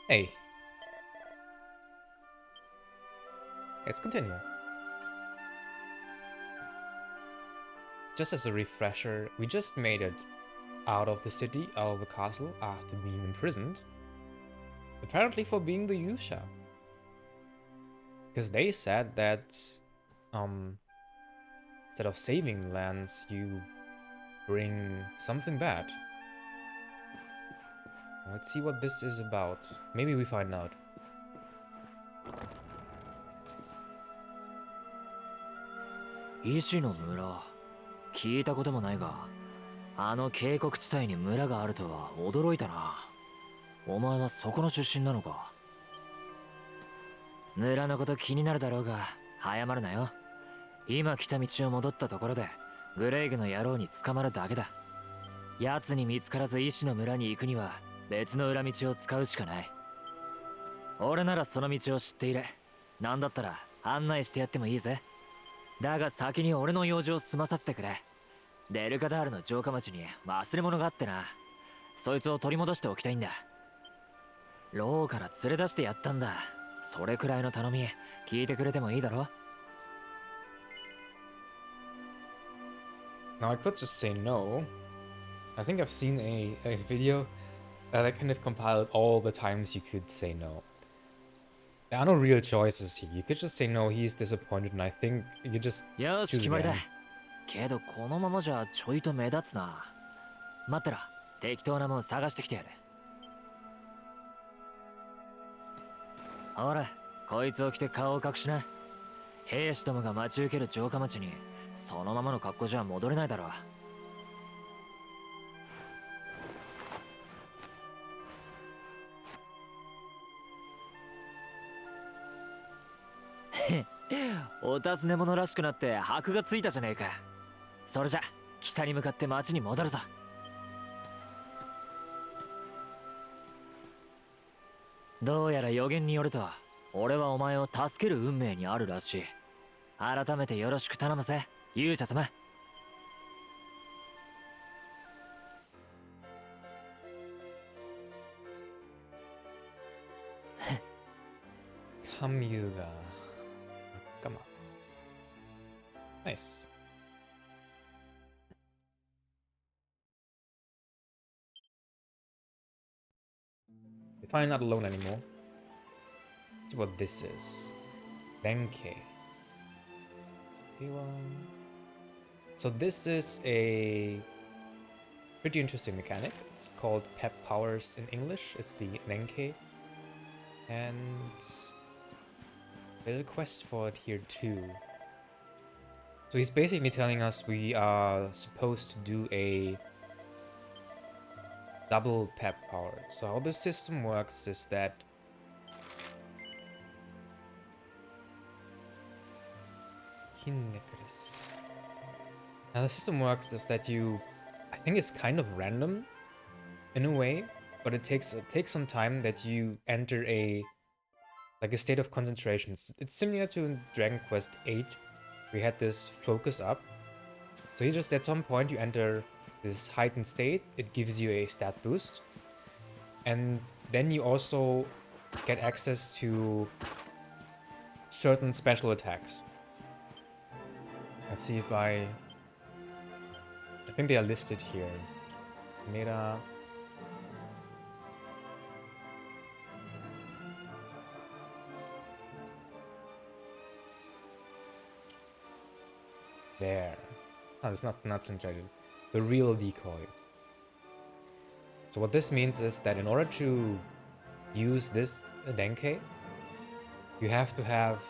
Hey. Let's continue. Just as a refresher, we just made it out of the city, out of the castle, after being imprisoned. Apparently for being the Yusha. Because they said that, instead of saving the lands, you bring something bad. Let's see what this is about. Maybe we find out. 石の村聞いたこともないが、あの渓谷地帯に村があるとは驚いたな。お前はそこの出身なのか。村のこと気になるだろうが早まるなよ。今来た道を戻ったところでグレイグの野郎に捕まるだけだ。奴に見つからず石の村に行くには別の裏道を使うしかない。俺ならその道を知っている。なんだったら案内してやってもいいぜ。だが先に俺の用事を済まさせてくれ。デルカダールの城下町に忘れ物があってな。そいつを取り戻しておきたいんだ。牢から連れ出してやったんだ。それくらいの頼み聞いてくれてもいいだろ。 Now I could just say no. I think I've seen a video that kind of compiled all the times you could say no. There are no real choices here. You could just say no, he's disappointed, and I think you just よし choose 決まりだ。 again. けどこのままじゃちょいと目立つな。待ってろ、適当なもん探してきてやる。ほら、こいつを着て顔を隠しな。兵士どもが待ち受ける城下町にそのままの格好じゃ戻れないだろう。お尋ね者らしくなって箔がついたじゃねえか。それじゃ北に向かって町に戻るぞ。どうやら予言によると俺はお前を助ける運命にあるらしい。改めてよろしく頼むぜ、勇者様。Kamyuga. Come on. Nice. You're finally not alone anymore. Let's see what this is. Renke. So this is a pretty interesting mechanic. It's called Pep Powers in English. It's the Renke. And there's a quest for it here too. So he's basically telling us we are supposed to do a double Pep Power. So how this system works is that now the system works is that you, I think it's kind of random in a way, but it takes some time that you enter a state of concentration. It's similar to Dragon Quest VIII. We had this focus up. So you just at some point you enter this heightened state. It gives you a stat boost, and then you also get access to certain special attacks. Let's see if I think they are listed here. Meta. There. Oh, it's not centered. The real decoy. So what this means is that in order to use this Denke, you have to have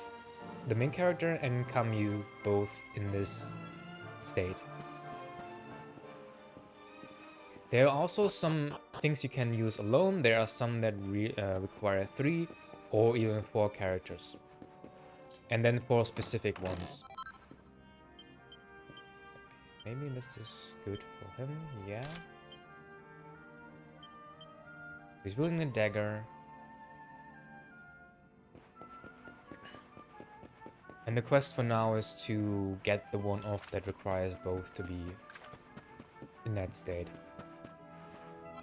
the main character and Kamyu both in this state. There are also some things you can use alone. There are some that require 3 or even 4 characters. And then 4 specific ones. Maybe this is good for him, yeah. He's wielding a dagger. And the quest for now is to get the one off that requires both to be in that state.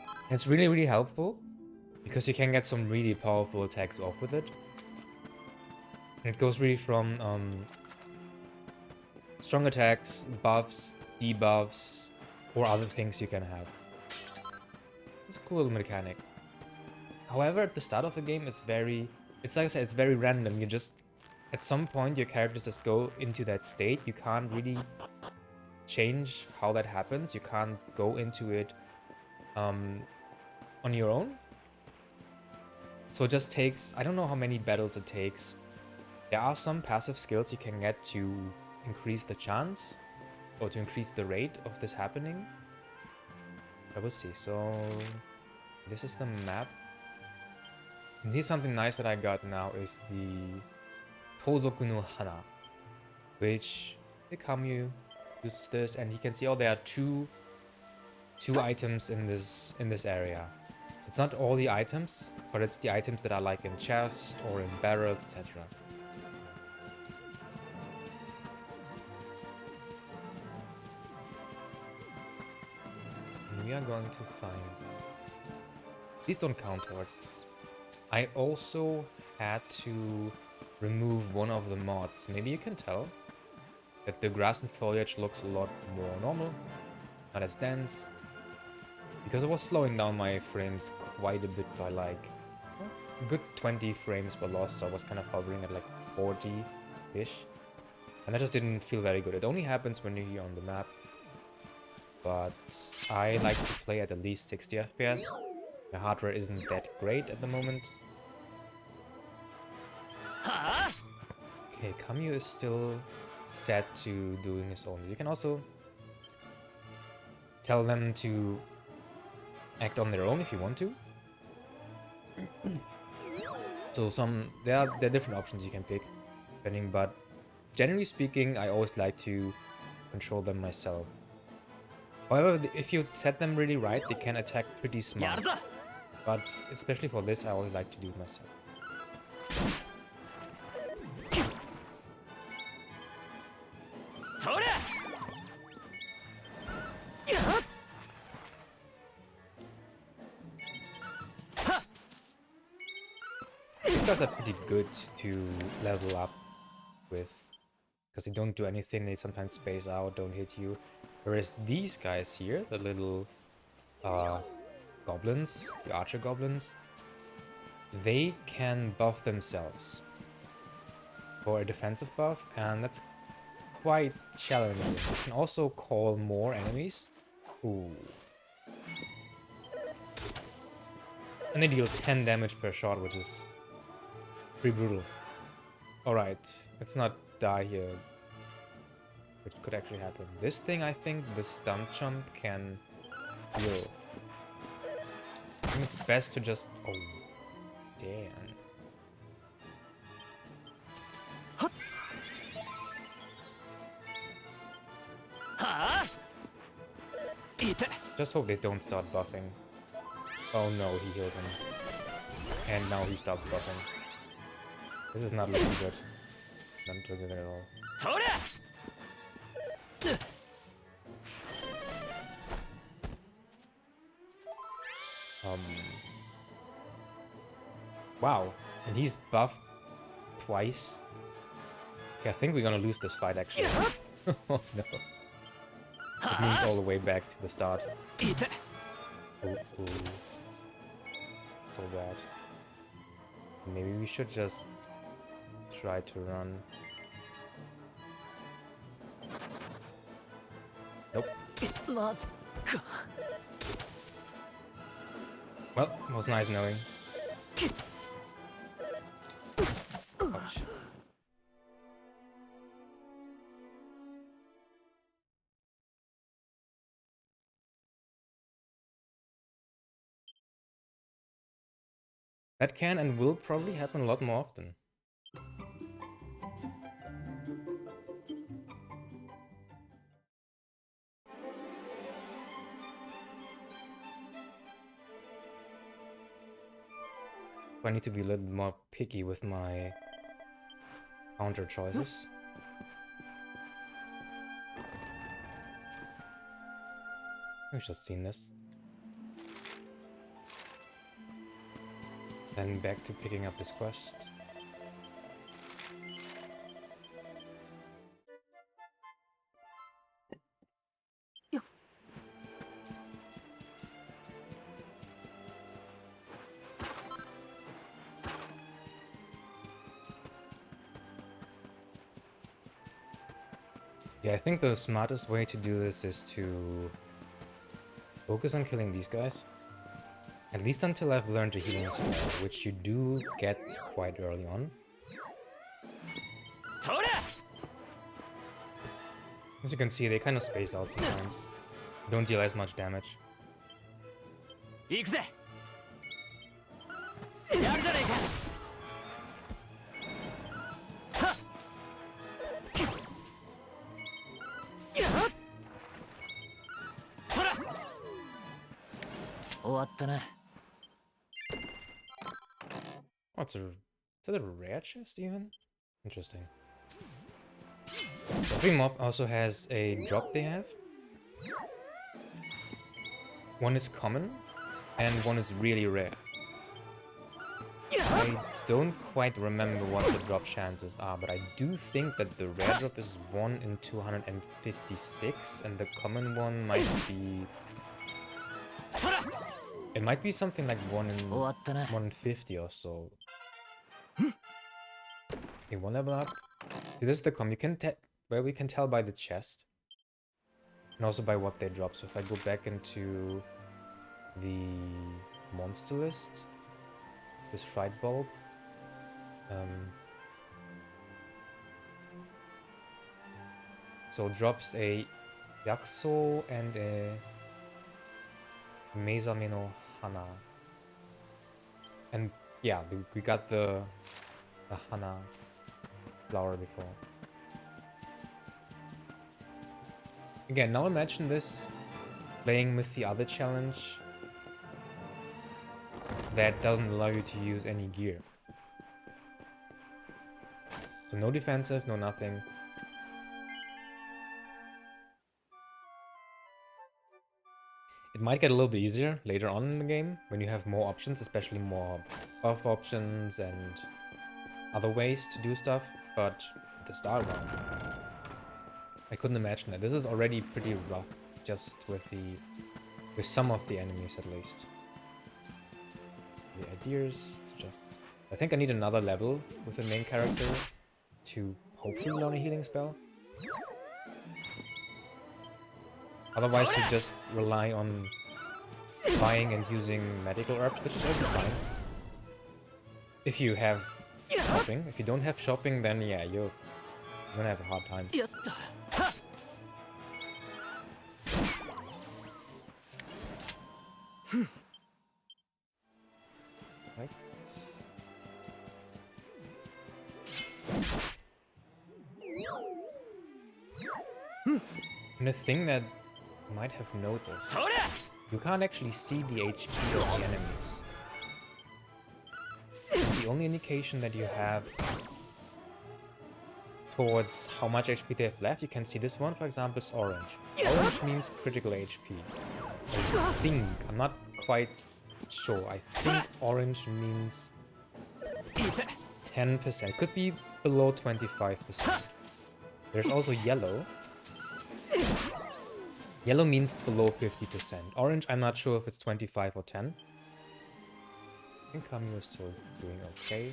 And it's really, really helpful because you can get some really powerful attacks off with it. And it goes really from strong attacks, buffs, debuffs, or other things you can have. It's a cool little mechanic. However, at the start of the game, it's like I said, it's very random. You just, at some point, your characters just go into that state. You can't really change how that happens. You can't go into it on your own. So it just takes, I don't know how many battles it takes. There are some passive skills you can get to increase the chance or to increase the rate of this happening. I will see. So this is the map. And here's something nice that I got now is the Tozoku no Hana, which the Kamyu uses this, and you can see, oh, there are two items in this area. So it's not all the items, but it's the items that are like in chest or in barrels, etc. And we are going to find. Please don't count towards this. I also had to remove one of the mods. Maybe you can tell that the grass and foliage looks a lot more normal, not as dense, because I was slowing down my frames quite a bit by like a good 20 frames per lost, so I was kind of hovering at like 40-ish, and that just didn't feel very good. It only happens when you're here on the map, but I like to play at least 60 FPS. My hardware isn't that great at the moment. Okay, Kamyu is still set to doing his own. You can also tell them to act on their own if you want to. So there are different options you can pick, depending. But generally speaking, I always like to control them myself. However, if you set them really right, they can attack pretty smart. But especially for this, I always like to do it myself. These guys are pretty good to level up with, because they don't do anything, they sometimes space out, don't hit you. Whereas these guys here, the little goblins, the archer goblins, they can buff themselves for a defensive buff, and that's quite challenging. You can also call more enemies. Ooh. And they deal 10 damage per shot, which is pretty brutal. Alright, let's not die here, which could actually happen. This thing, I think, the stunt jump can heal. I think it's best to just... Oh, damn. Just hope they don't start buffing. Oh no, he healed him. And now he starts buffing. This is not looking good. Not looking good at all. Wow, and he's buffed twice. Okay, I think we're gonna lose this fight actually. Oh no. It means all the way back to the start. Ooh. So bad. Maybe we should just try to run. Nope. Well, it was nice knowing. Ouch. That can and will probably happen a lot more often. I need to be a little more picky with my counter choices. I've just seen this. Then back to picking up this quest. Yeah, I think the smartest way to do this is to focus on killing these guys. At least until I've learned a healing spell, which you do get quite early on. As you can see, they kind of space out sometimes. Don't deal as much damage. Oh, is that a rare chest even? Interesting. Every mob also has a drop they have. One is common, and one is really rare. I don't quite remember what the drop chances are, but I do think that the rare drop is 1 in 256, and the common one might be... It might be something like 1 in 150 or so. Okay, one level up. See, this is the com. You can where we can tell by the chest. And also by what they drop. So if I go back into the monster list, this fright bulb. So it drops a Yakuso and a Mezame no Hana. And yeah, we got the Hana flower before. Again, now imagine this playing with the other challenge that doesn't allow you to use any gear. So no defensive, no nothing. It might get a little bit easier later on in the game when you have more options, especially more buff options and other ways to do stuff, but at the start one, I couldn't imagine that. This is already pretty rough, just with some of the enemies at least. The ideas, just... I think I need another level with the main character to hopefully learn a healing spell. Otherwise you just rely on buying and using medical herbs, which is also fine. If you have shopping. If you don't have shopping, then yeah, you're gonna have a hard time. Right. And the thing that you might have noticed, you can't actually see the HP of the enemies. The only indication that you have towards how much HP they have left, you can see this one, for example, is orange. Orange means critical HP. I think, I'm not quite sure, I think orange means 10%, could be below 25%. There's also yellow. Yellow means below 50%. Orange, I'm not sure if it's 25 or 10. I think Kami is still doing okay.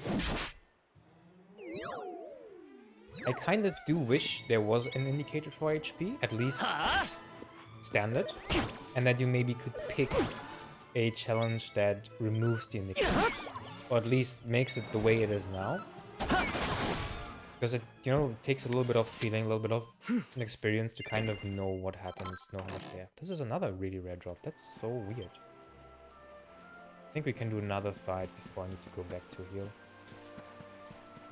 I kind of do wish there was an indicator for HP, at least standard, and that you maybe could pick a challenge that removes the indicators, or at least makes it the way it is now. Because it, you know, takes a little bit of feeling, a little bit of an experience to kind of know what happens, know how much they have. This is another really rare drop. That's so weird. I think we can do another fight before I need to go back to heal.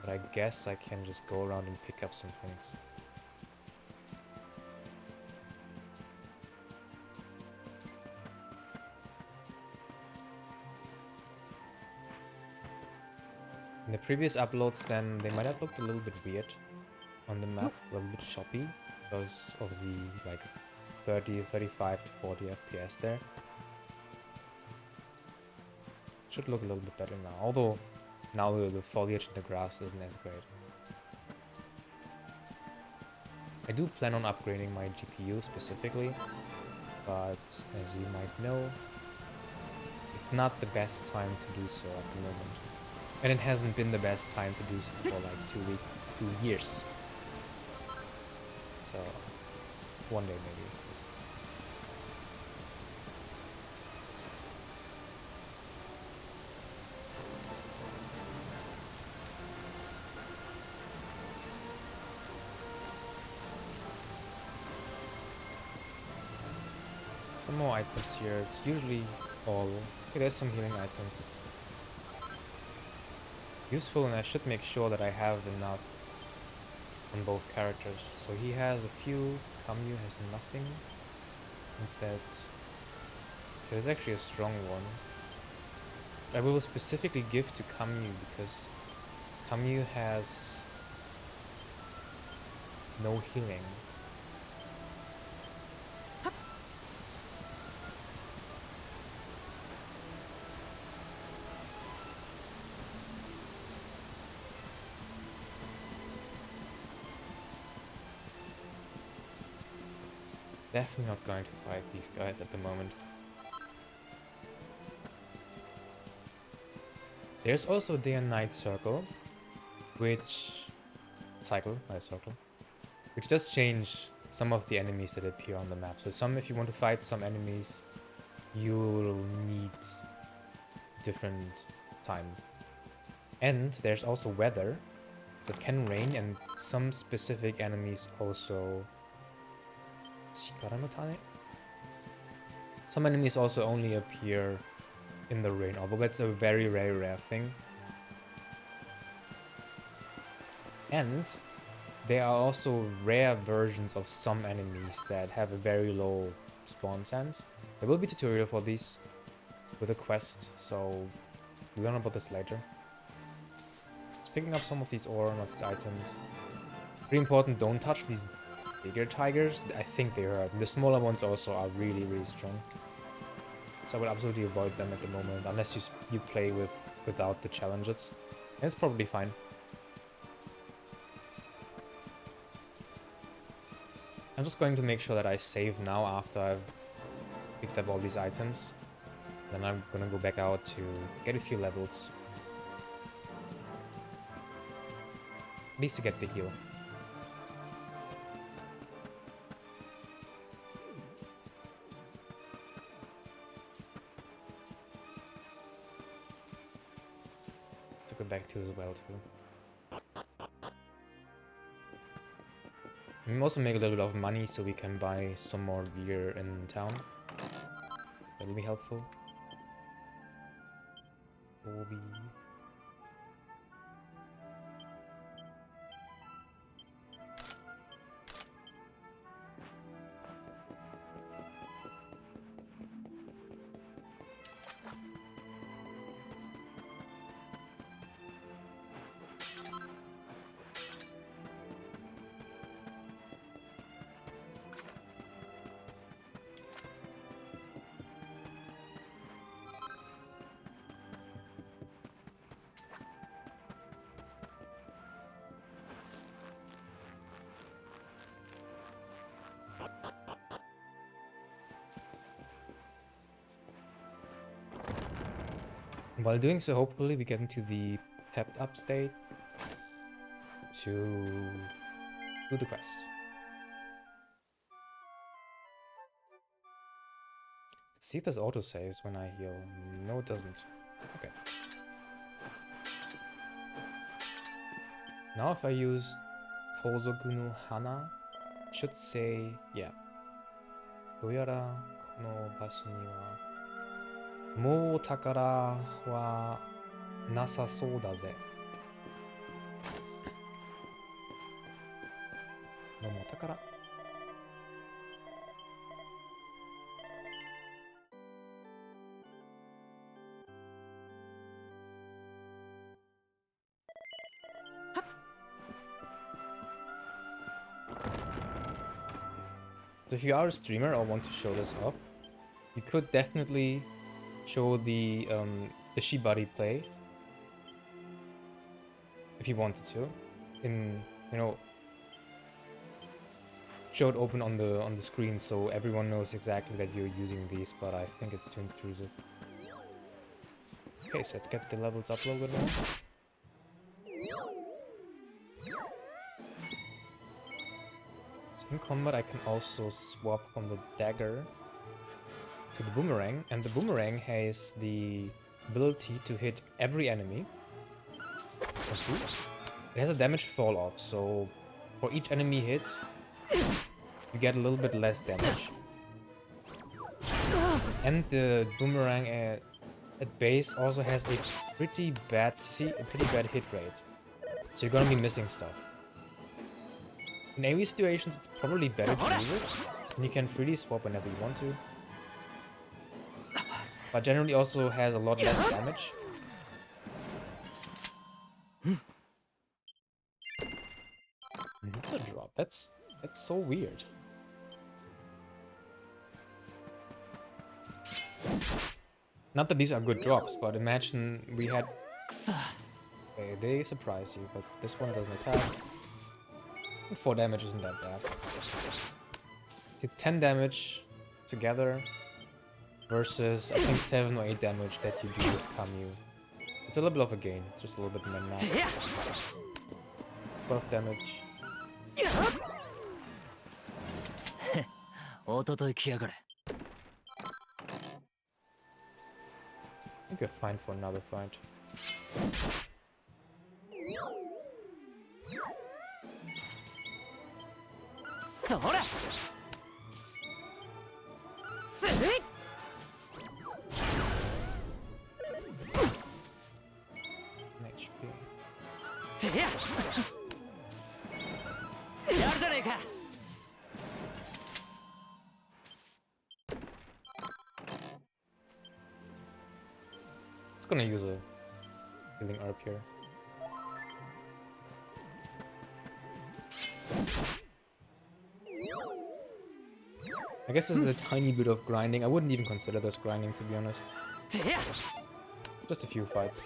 But I guess I can just go around and pick up some things. In the previous uploads, then they might have looked a little bit weird on the map, a little bit choppy because of the like 30, 35 to 40 FPS there. should look a little bit better now. Although now the foliage in the grass isn't as great. I do plan on upgrading my GPU specifically, but as you might know, it's not the best time to do so at the moment. And it hasn't been the best time to do so for like 2 years. So, one day maybe. Some more items here. It's usually all... Okay, there's some healing items. It's useful, and I should make sure that I have enough on both characters. So he has a few, Kamyu has nothing. Instead, there's actually a strong one. I will specifically give to Kamyu because Kamyu has no healing. Definitely not going to fight these guys at the moment. There's also day and night circle, which which does change some of the enemies that appear on the map. So if you want to fight some enemies, you'll need different time. And there's also weather, so it can rain, and some specific enemies also. Some enemies also only appear in the rain, although that's a very rare thing. And there are also rare versions of some enemies that have a very low spawn chance. There will be a tutorial for these with a quest, so we'll learn about this later. Just picking up some of these ore and of these items. Pretty important, don't touch these bigger tigers. I think they hurt. The smaller ones also are really strong. So I would absolutely avoid them at the moment, unless you play without the challenges. And it's probably fine. I'm just going to make sure that I save now after I've picked up all these items. Then I'm gonna go back out to get a few levels. At least to get the heal. To go back to as well too. We can also make a little bit of money so we can buy some more gear in town. That'll be helpful. Obi. While doing so, hopefully we get into the pepped up state to do the quest. Let's see if this autosaves when I heal. No, it doesn't. Okay. Now if I use Tozoku no Hana, it should say, yeah. どうやらこの場所にはもう宝はなさそうだぜ。もう宝。So if you are a streamer or want to show this off, you could definitely show the the Shibari play if you wanted to. In, you know, show it open on the screen so everyone knows exactly that you're using these, but I think it's too intrusive. Okay, so let's get the levels up a little bit more. So in combat I can also swap from the dagger to the boomerang, and the boomerang has the ability to hit every enemy. Let's see. It has a damage fall off, so for each enemy hit, you get a little bit less damage. And the boomerang at base also has a pretty bad hit rate. So you're gonna be missing stuff. In AoE situations, it's probably better to use it, and you can freely swap whenever you want to. But generally also has a lot less damage. Another drop. That's so weird. Not that these are good drops, but imagine we had... Okay, they surprise you, but this one doesn't attack. 4 damage isn't that bad. It's 10 damage together versus, I think, 7 or 8 damage that you do with Kamyu. It's a little bit of a gain, just a little bit max. 12 damage. I think you're fine for another fight. It's gonna use a healing herb here. I guess this is a tiny bit of grinding. I wouldn't even consider this grinding, to be honest. Just a few fights.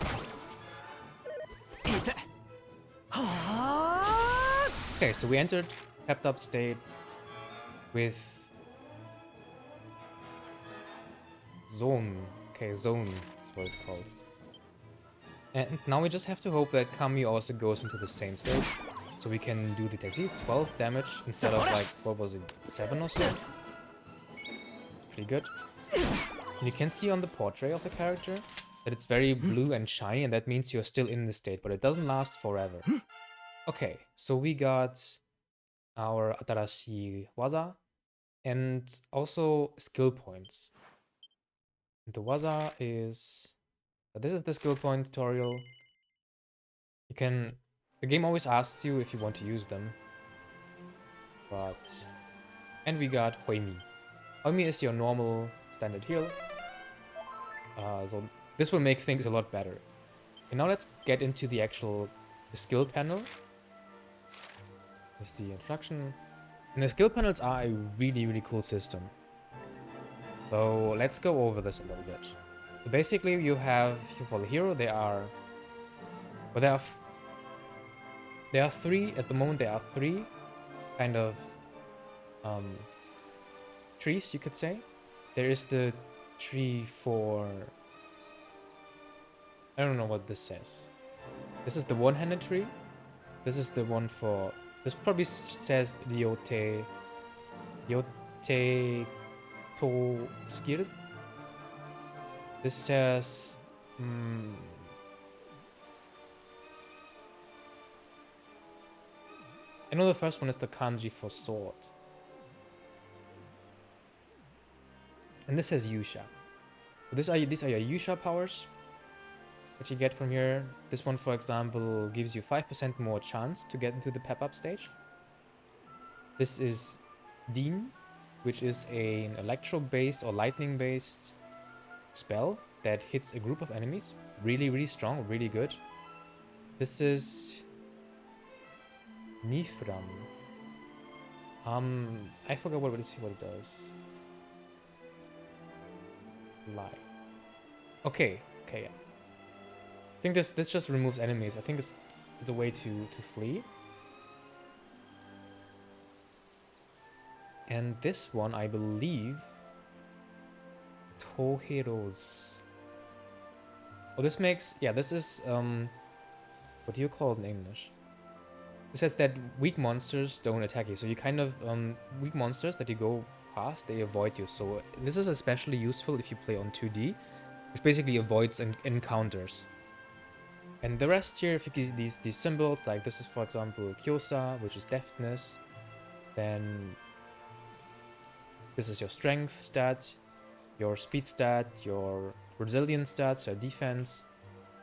Okay, so we entered pepped up state with Zone. Okay, Zone is what it's called. And now we just have to hope that Kami also goes into the same state. So we can do the taxi, 12 damage instead of like, what was it, 7 or so? Pretty good. And you can see on the portrait of the character that it's very blue and shiny, and that means you're still in the state, but it doesn't last forever. Okay, so we got our Atarashi Waza and also skill points. The Waza is... This is the skill point tutorial. You can... The game always asks you if you want to use them. But... And we got Hoimi. Hoimi is your normal standard heal. So this will make things a lot better. And now let's get into the actual skill panel. This is the introduction. And the skill panels are a really, really cool system. So let's go over this a little bit. So basically, you have for the hero. There are three at the moment. There are 3 kind of trees, you could say. There is the tree for... I don't know what this says. This is the one-handed tree. This is the one for... This probably says Ryote to skill. This says... I know the first one is the kanji for sword. And this says Yusha. So these are your Yusha powers. What you get from here. This one, for example, gives you 5% more chance to get into the pep-up stage. This is Dean, which is an electro-based or lightning-based spell that hits a group of enemies. Really, really strong, really good. This is Nifram. I forgot what it does. Lie. Okay, yeah. I think this just removes enemies. I think it's a way to flee. And this one, I believe, Tohero's. Oh, this makes, yeah, this is what do you call it in English? It says that weak monsters don't attack you. So you kind of weak monsters that you go past, they avoid you. So this is especially useful if you play on 2D, which basically avoids encounters. And the rest here, if you see these symbols, like this is for example Kyosa, which is deftness. Then this is your strength stat, your speed stat, your resilience stats, your defense,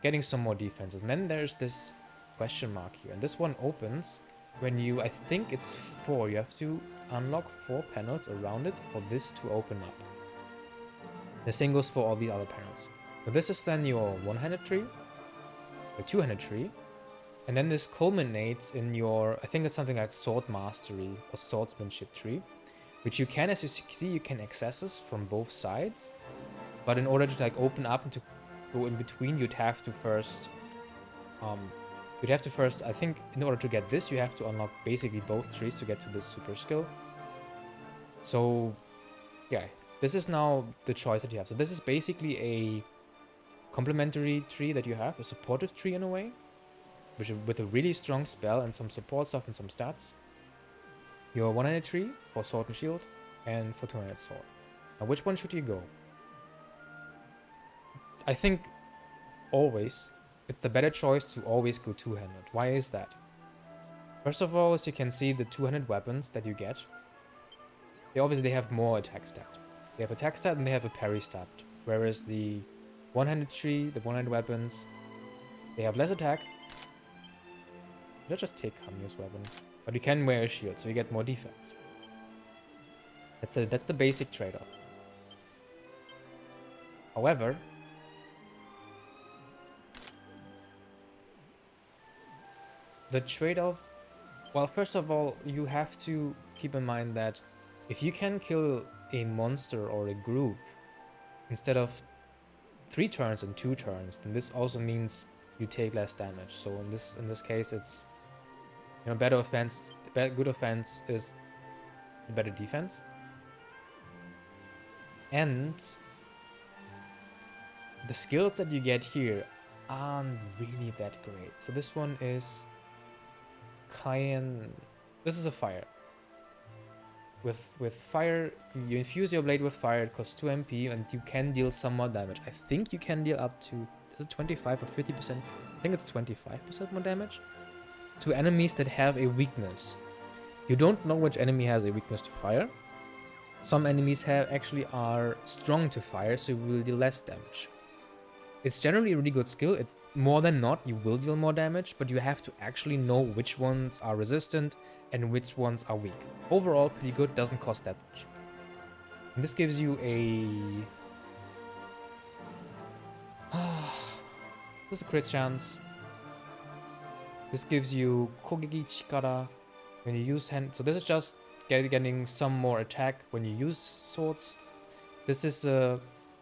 getting some more defenses. And then there's this question mark here. And this one opens when you, I think it's 4. You have to unlock 4 panels around it for this to open up. The same goes for all the other panels. So this is then your one-handed tree, your two-handed tree, and then this culminates in your, I think it's something like sword mastery or swordsmanship tree, which you can, as you see, you can access this from both sides. But in order to like open up and to go in between, you'd have to first, I think in order to get this, you have to unlock basically both trees to get to this super skill. So yeah, this is now the choice that you have. So this is basically a complementary tree that you have, a supportive tree in a way, which with a really strong spell and some support stuff and some stats. Your one-handed tree for sword and shield, and for two-handed sword. Now which one should you go? I think always it's the better choice to always go two-handed. Why is that? First of all, as you can see, the two-handed weapons that you get, they have more attack stat. They have attack stat and they have a parry stat. Whereas the one-handed tree, the one-handed weapons, they have less attack. Let's just take Kamio's weapon. But you can wear a shield, so you get more defense. That's the basic trade-off. However, the trade-off, well, first of all, you have to keep in mind that if you can kill a monster or a group instead of 3 turns and 2 turns, then this also means you take less damage. So in this case, it's, you know, good offense is better defense. And the skills that you get here aren't really that great. So this one is Cayenne. This is a fire. With fire, you infuse your blade with fire, it costs 2 MP, and you can deal some more damage. I think you can deal up to, is it 25 or 50%? I think it's 25% more damage to enemies that have a weakness. You don't know which enemy has a weakness to fire. Some enemies actually are strong to fire, so you will deal less damage. It's generally a really good skill. More than not, you will deal more damage, but you have to actually know which ones are resistant and which ones are weak. Overall, pretty good, doesn't cost that much. And this gives you a... this is a crit chance. This gives you Kogeki Chikara when you use hand. So this is just getting some more attack when you use swords. This is a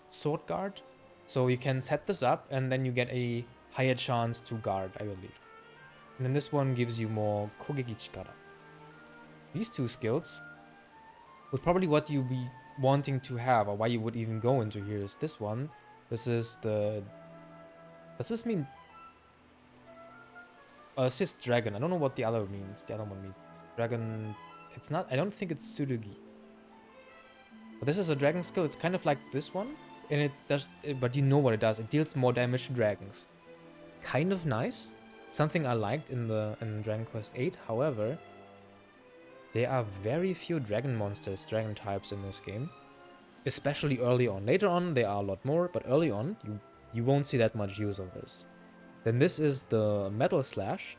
sword guard. So you can set this up and then you get a higher chance to guard, I believe. And then this one gives you more Kogeki Chikara. These 2 skills was probably what you'd be wanting to have, or why you would even go into here is this one. This is the... Does this mean... assist dragon. I don't know what the other means. The other one means. Dragon... It's not... I don't think it's Tsurugi. But this is a dragon skill. It's kind of like this one. And it does... But you know what it does. It deals more damage to dragons. Kind of nice. Something I liked in Dragon Quest VIII. However, there are very few dragon monsters, dragon types in this game. Especially early on. Later on, there are a lot more. But early on, you won't see that much use of this. Then this is the Metal Slash.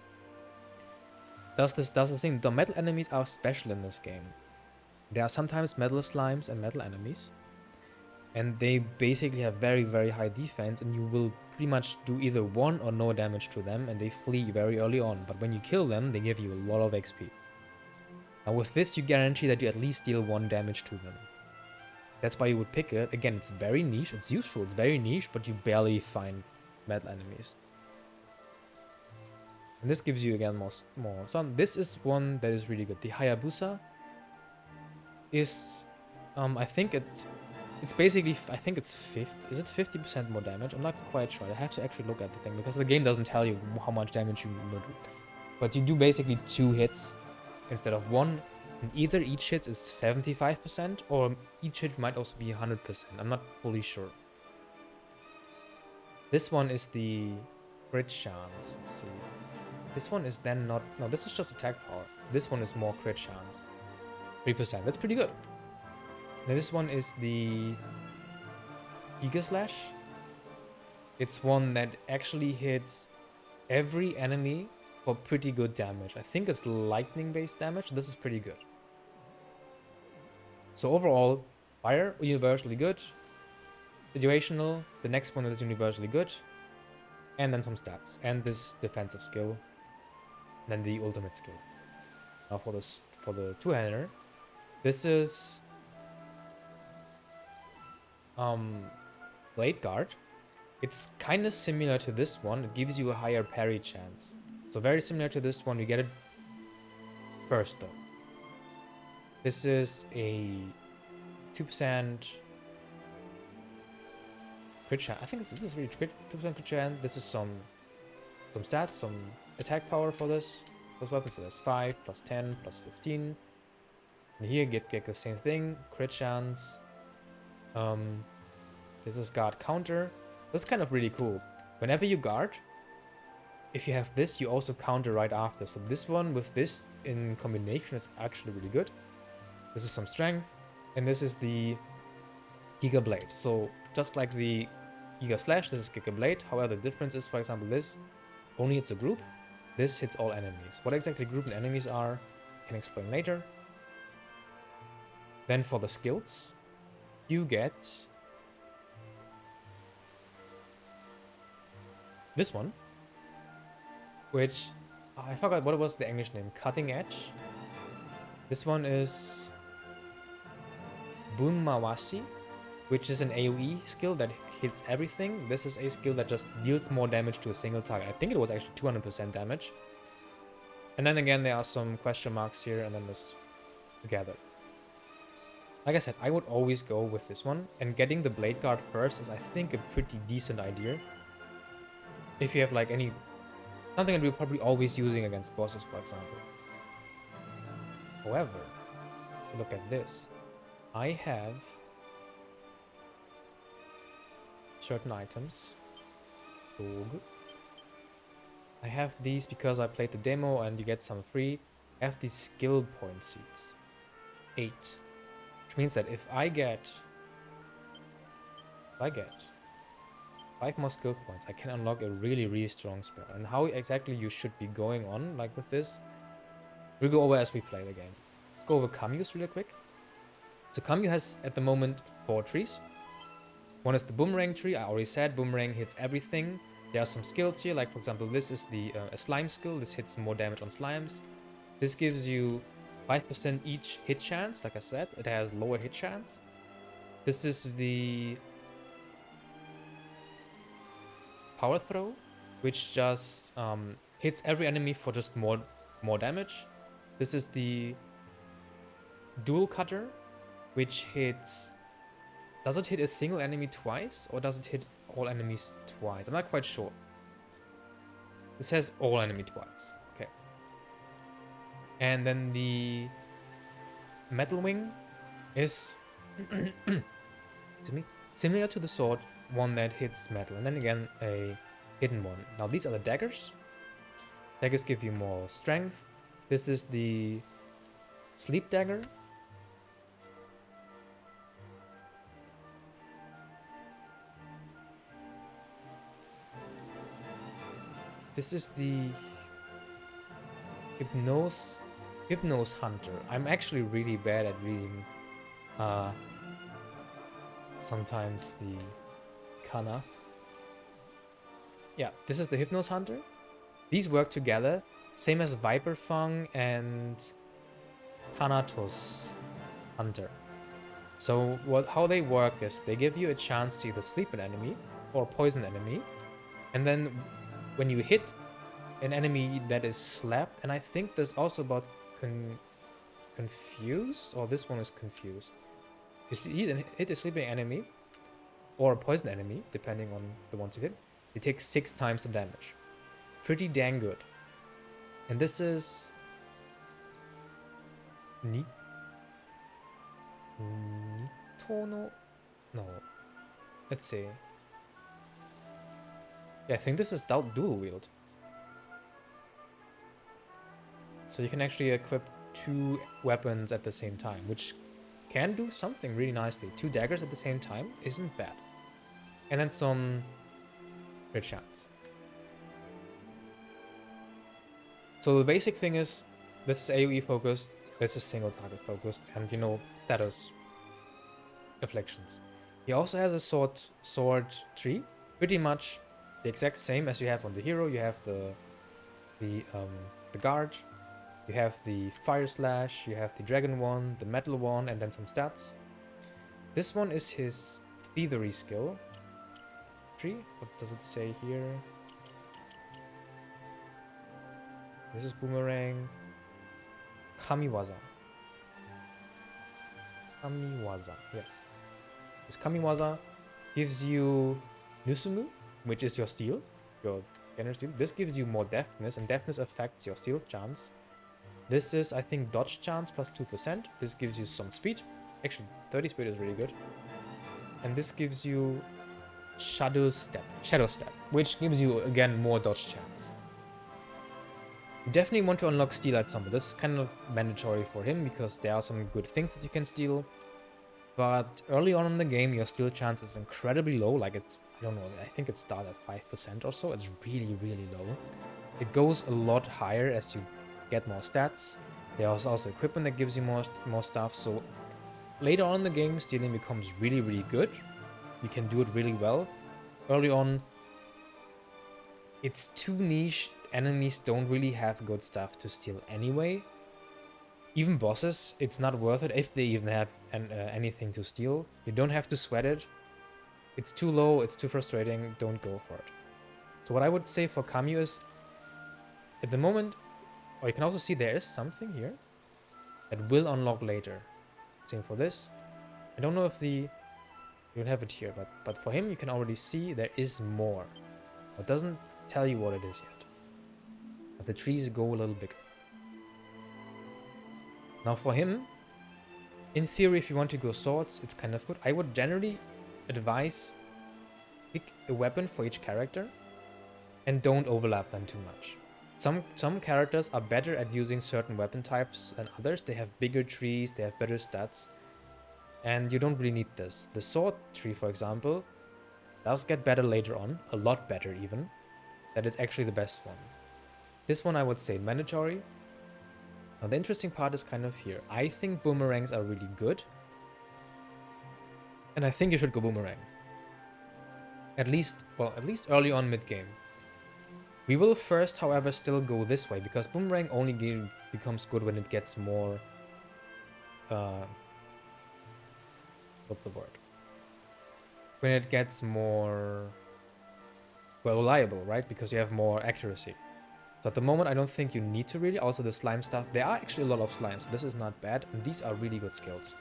Does the same. The metal enemies are special in this game. There are sometimes metal slimes and metal enemies. And they basically have very, very high defense, and you will pretty much do either 1 or no damage to them, and they flee very early on. But when you kill them, they give you a lot of XP. Now with this, you guarantee that you at least deal 1 damage to them. That's why you would pick it. Again, it's very niche, it's useful, it's very niche, but you barely find metal enemies. And this gives you again more. So this is one that is really good. The Hayabusa is, I think it's basically, I think it's 50, is it 50% more damage? I'm not quite sure. I have to actually look at the thing because the game doesn't tell you how much damage you do. But you do basically 2 hits instead of 1. And either each hit is 75% or each hit might also be 100%. I'm not fully sure. This one is the crit chance. Let's see. This one is then not, no, this is just attack power. This one is more crit chance. 3%. That's pretty good. Now this one is the Giga Slash. It's one that actually hits every enemy for pretty good damage. I think it's lightning based damage. This is pretty good. So overall, fire, universally good. Situational, the next one is universally good. And then some stats. And this defensive skill. Then the ultimate skill. Now for the two-hander, this is Blade Guard. It's kind of similar to this one. It gives you a higher parry chance. So very similar to this one. You get it first though. This is a 2% crit chance. I think this is really 2% crit chance. This is some stats, some attack power for this. Those weapons. So there's 5 plus 10 plus 15. And here get the same thing. Crit chance. This is guard counter. This is kind of really cool. Whenever you guard, if you have this, you also counter right after. So this one with this in combination is actually really good. This is some strength. And this is the Giga Blade. So just like the Giga Slash, this is Giga Blade. However, the difference is, for example, this only hits a group. This hits all enemies. What exactly group and enemies are, I can explain later. Then for the skills, you get this one, which I forgot what was the English name. Cutting Edge. This one is Bunmawashi, which is an AoE skill that hits everything. This is a skill that just deals more damage to a single target. I think it was actually 200% damage. And then again, there are some question marks here, and then this together. Like I said, I would always go with this one, and getting the Blade Guard first is, I think, a pretty decent idea. If you have like something that we're probably always using against bosses, for example. However, look at this. I have certain items. Dog. I have these because I played the demo and you get some free. I have these skill point seeds. 8. Which means that if I get 5 more skill points, I can unlock a really, really strong spell. And how exactly you should be going on, like with this, we'll go over as we play the game. Let's go over Kamyus really quick. So Kamyu has, at the moment, 4 trees. One is the Boomerang tree. I already said Boomerang hits everything. There are some skills here, like for example, this is the a slime skill. This hits more damage on slimes. This gives you 5% each hit chance. Like I said, it has lower hit chance. This is the Power Throw, which just hits every enemy for just more damage. This is the Dual Cutter, which hits... Does it hit a single enemy twice, or does it hit all enemies twice? I'm not quite sure. This says all enemy twice. Okay. And then the Metal Wing is similar to the sword, one that hits metal, and then again a hidden one. Now these are the daggers. Daggers give you more strength. This is the Sleep Dagger. This is the Hypnose Hunter. I'm actually really bad at reading sometimes the kana. Yeah, this is the Hypnose Hunter. These work together, same as Viper Fang and Thanatos Hunter. So how they work is they give you a chance to either sleep an enemy or poison an enemy, and then when you hit an enemy that is slapped, and I think there's also about confused, or this one is confused. You see, hit a sleeping enemy, or a poison enemy, depending on the ones you hit. It takes 6 times the damage. Pretty dang good. And this is... Nitono... No. Let's see. Yeah, I think this is dual wield. So you can actually equip 2 weapons at the same time, which can do something really nicely. 2 daggers at the same time isn't bad. And then some crit chance. So the basic thing is, this is AoE focused, this is single target focused, and you know, status afflictions. He also has a sword tree, pretty much the exact same as you have on the hero. You have the guard, you have the fire slash, you have the dragon one, the metal one, and then some stats. This one is his feathery skill tree. What does it say here? This is boomerang. Kamiwaza. Kamiwaza, yes. This Kamiwaza gives you Nusumu, which is your steel, your general steel. This gives you more deftness, and deftness affects your steel chance. This is, I think, dodge chance plus 2%. This gives you some speed. Actually, 30 speed is really good. And this gives you Shadow Step, which gives you, again, more dodge chance. You definitely want to unlock steel at some point. This is kind of mandatory for him because there are some good things that you can steal. But early on in the game, your steal chance is incredibly low. Like it's, I don't know, I think it starts at 5% or so. It's really, really low. It goes a lot higher as you get more stats. There's also equipment that gives you more stuff. So later on in the game, stealing becomes really, really good. You can do it really well. Early on, it's too niche. Enemies don't really have good stuff to steal anyway. Even bosses, it's not worth it if they even have anything to steal. You don't have to sweat it. It's too low, it's too frustrating, don't go for it. So what I would say for Kamyu is, at the moment, or you can also see there is something here that will unlock later. Same for this. I don't know if you don't have it here, but for him you can already see there is more. It doesn't tell you what it is yet. But the trees go a little bigger. Now for him, in theory, if you want to go swords, it's kind of good. I would generally advise pick a weapon for each character and don't overlap them too much. Some characters are better at using certain weapon types than others. They have bigger trees, they have better stats, and you don't really need this. The sword tree, for example, does get better later on, a lot better even. That is actually the best one. This one I would say mandatory. Now the interesting part is kind of here. I think boomerangs are really good. And I think you should go boomerang. At least early on mid-game. We will first, however, still go this way, because boomerang only becomes good when it gets more... what's the word? When it gets more... well, reliable, right? Because you have more accuracy. So at the moment, I don't think you need to really. Also, the slime stuff. There are actually a lot of slimes. This is not bad. And these are really good skills.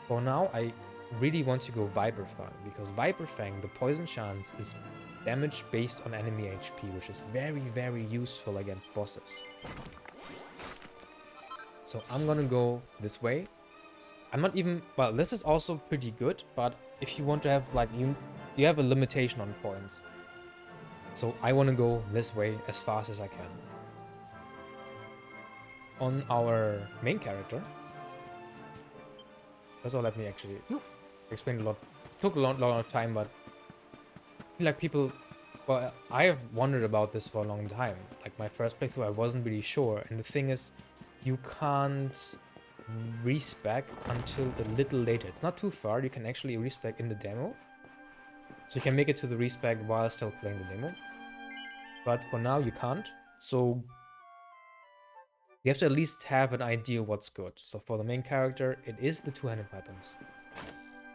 For now, I really want to go Viper Fang. Because Viper Fang, the poison chance, is damage based on enemy HP. Which is very, very useful against bosses. So I'm gonna go this way. I'm not even... well, this is also pretty good. But if you want to have, like... you have a limitation on points. So I want to go this way as fast as I can. On our main character. That's all. Let me actually explain a lot. It took a lot of time, but I feel like people... well, I have wondered about this for a long time. Like my first playthrough, I wasn't really sure. And the thing is, you can't respec until a little later. It's not too far. You can actually respec in the demo. So you can make it to the respec while still playing the demo. But for now you can't. So you have to at least have an idea what's good. So for the main character, it is the two-handed weapons.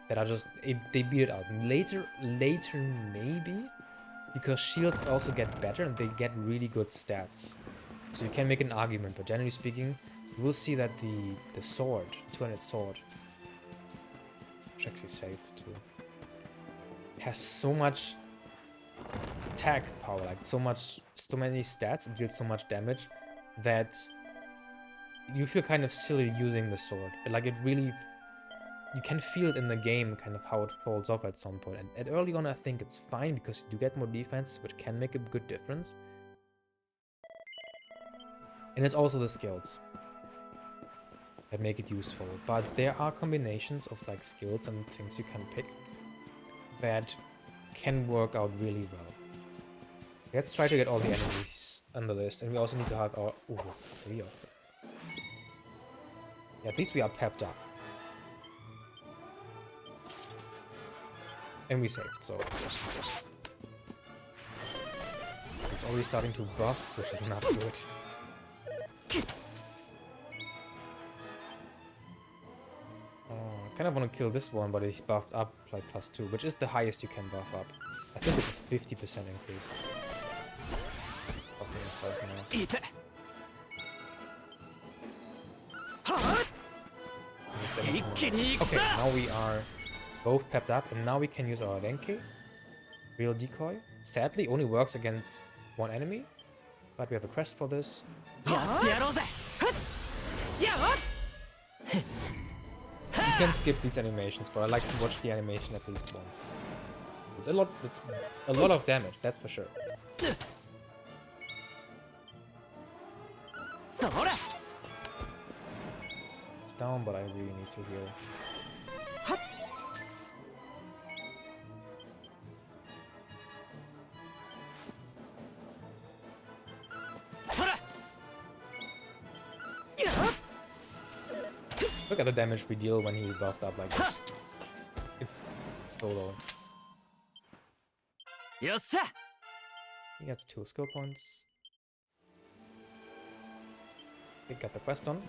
That are just... they beat it out. Later maybe because shields also get better and they get really good stats. So you can make an argument, but generally speaking, you will see that the sword, 200 sword, which actually safe too, has so much attack power, like so many stats, it deals so much damage that you feel kind of silly using the sword. Like it really, you can feel it in the game, kind of how it falls off at some point. And early on, I think it's fine because you do get more defenses, which can make a good difference. And it's also the skills that make it useful. But there are combinations of like skills and things you can pick that can work out really well. Let's try to get all the enemies on the list, and we also need to have our... Oh, that's 3 of them. Yeah, at least we are pepped up. And we saved, so... It's already starting to buff, which is not good. I kind of want to kill this one, but he's buffed up like +2, which is the highest you can buff up. I think it's a 50% increase. Okay, now we are both pepped up, and now we can use our Renke, real decoy. Sadly, only works against one enemy, but we have a crest for this. You can skip these animations, but I like to watch the animation at least once. It's a lot of damage, that's for sure. It's down, but I really need to heal. Look at the damage we deal when he's buffed up like this. It's so low. He gets 2 skill points. We got the quest on.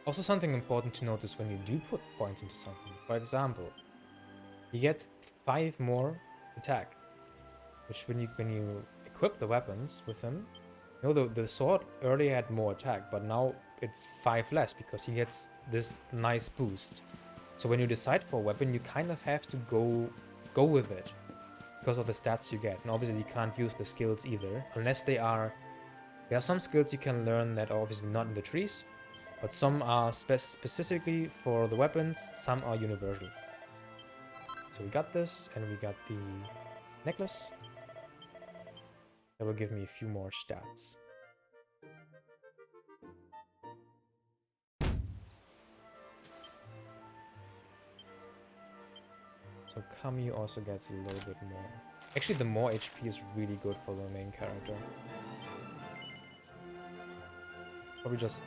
Also, something important to notice when you do put points into something. For example, he gets 5 more attack, which when you equip the weapons with him, you know, the sword earlier had more attack, but now it's 5 less because he gets this nice boost. So when you decide for a weapon, you kind of have to go with it because of the stats you get. And obviously you can't use the skills either, unless there are some skills you can learn that are obviously not in the trees, but some are specifically for the weapons, some are universal. So we got this, and we got the necklace. That will give me a few more stats. So Kami also gets a little bit more. Actually, the more HP is really good for the main character. Probably just...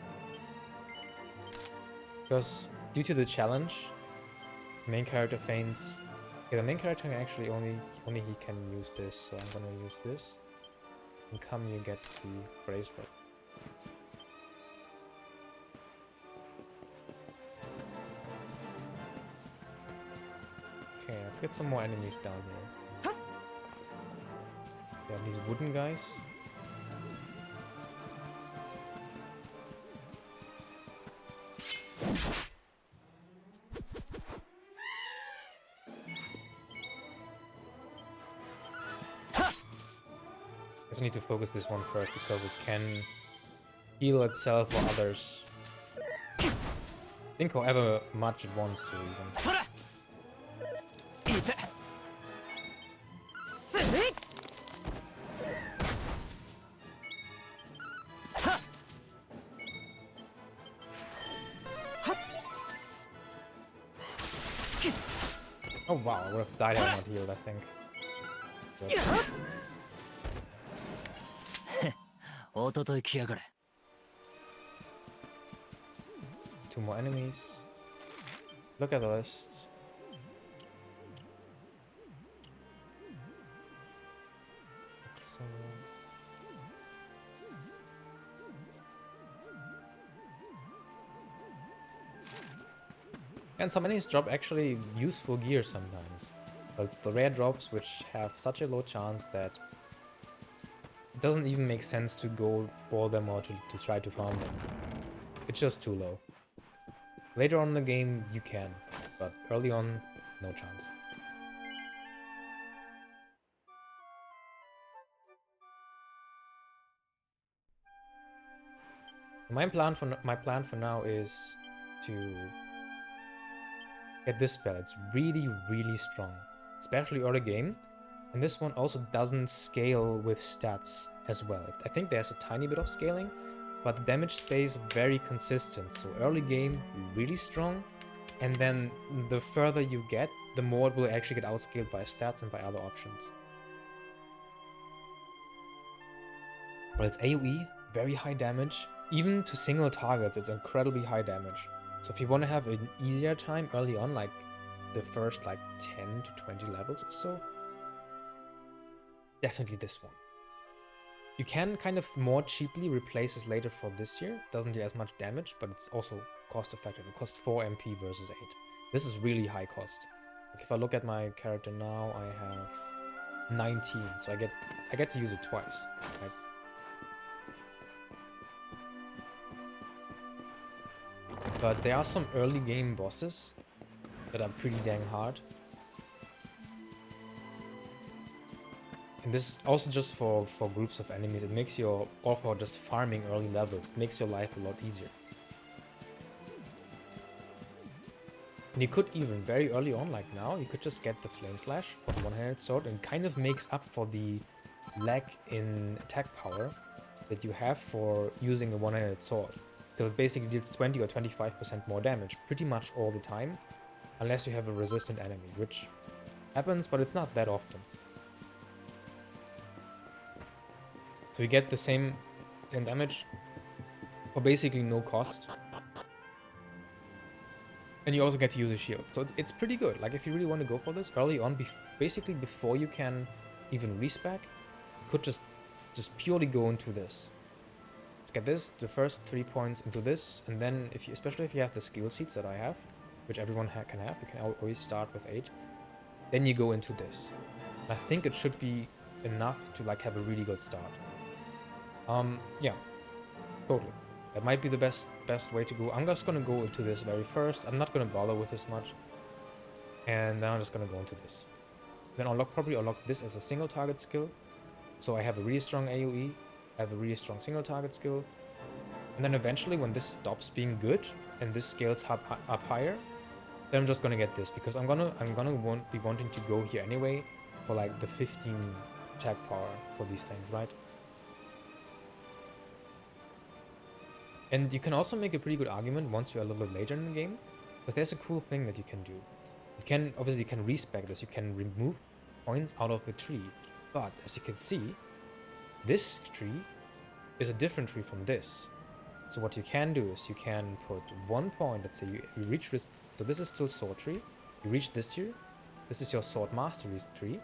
because due to the challenge, the main character faints. Okay, the main character can actually only he can use this, so I'm gonna use this. And Kami gets the bracelet. Okay, let's get some more enemies down here. We have these wooden guys. I just need to focus this one first because it can heal itself or others. Think however much it wants to even. Oh wow, I would have died had I not healed, I think. But... 2 more enemies. Look at the list. So... and some enemies drop actually useful gear sometimes. But the rare drops, which have such a low chance that it doesn't even make sense to go for them or to try to farm them. It's just too low. Later on in the game, you can, but early on, no chance. My plan for now is to get this spell. It's really, really strong, especially early game. And this one also doesn't scale with stats as well. I think there's a tiny bit of scaling, but the damage stays very consistent. So early game, really strong. And then the further you get, the more it will actually get outscaled by stats and by other options. But it's AoE, very high damage. Even to single targets, it's incredibly high damage. So if you want to have an easier time early on, like the first like 10 to 20 levels or so, definitely this one. You can kind of more cheaply replace this later for this year. Doesn't do as much damage, but it's also cost effective. It costs 4 MP versus 8. This is really high cost. Like if I look at my character now, I have 19, so I get to use it twice. Right? But there are some early game bosses that are pretty dang hard. And this also just for groups of enemies. It makes your, or for just farming early levels, it makes your life a lot easier. And you could even very early on, like now, you could just get the Flame Slash for the one-handed sword, and it kind of makes up for the lack in attack power that you have for using a one-handed sword. Because it basically deals 20 or 25% more damage pretty much all the time, unless you have a resistant enemy, which happens, but it's not that often. So you get the same damage for basically no cost. And you also get to use a shield. So it's pretty good. Like if you really want to go for this early on, basically before you can even respec, you could just purely go into this. Get this, the first 3 points into this, and then especially if you have the skill seats that I have, which everyone can have, you can always start with 8. Then you go into this. And I think it should be enough to like have a really good start. Yeah, totally. That might be the best way to go. I'm just gonna go into this very first. I'm not gonna bother with this much. And then I'm just gonna go into this. Then probably unlock this as a single target skill. So I have a really strong AoE. I have a really strong single target skill. And then eventually when this stops being good and this scales up higher, then I'm just gonna get this, because I'm gonna be wanting to go here anyway for like the 15 attack power for these things, right? And you can also make a pretty good argument once you're a little bit later in the game, because there's a cool thing that you can do. Obviously you can respec this, you can remove points out of the tree, but as you can see, this tree is a different tree from this. So what you can do is you can put 1 point, let's say you reach this, so this is still sword tree, you reach this here, this is your sword masteries tree.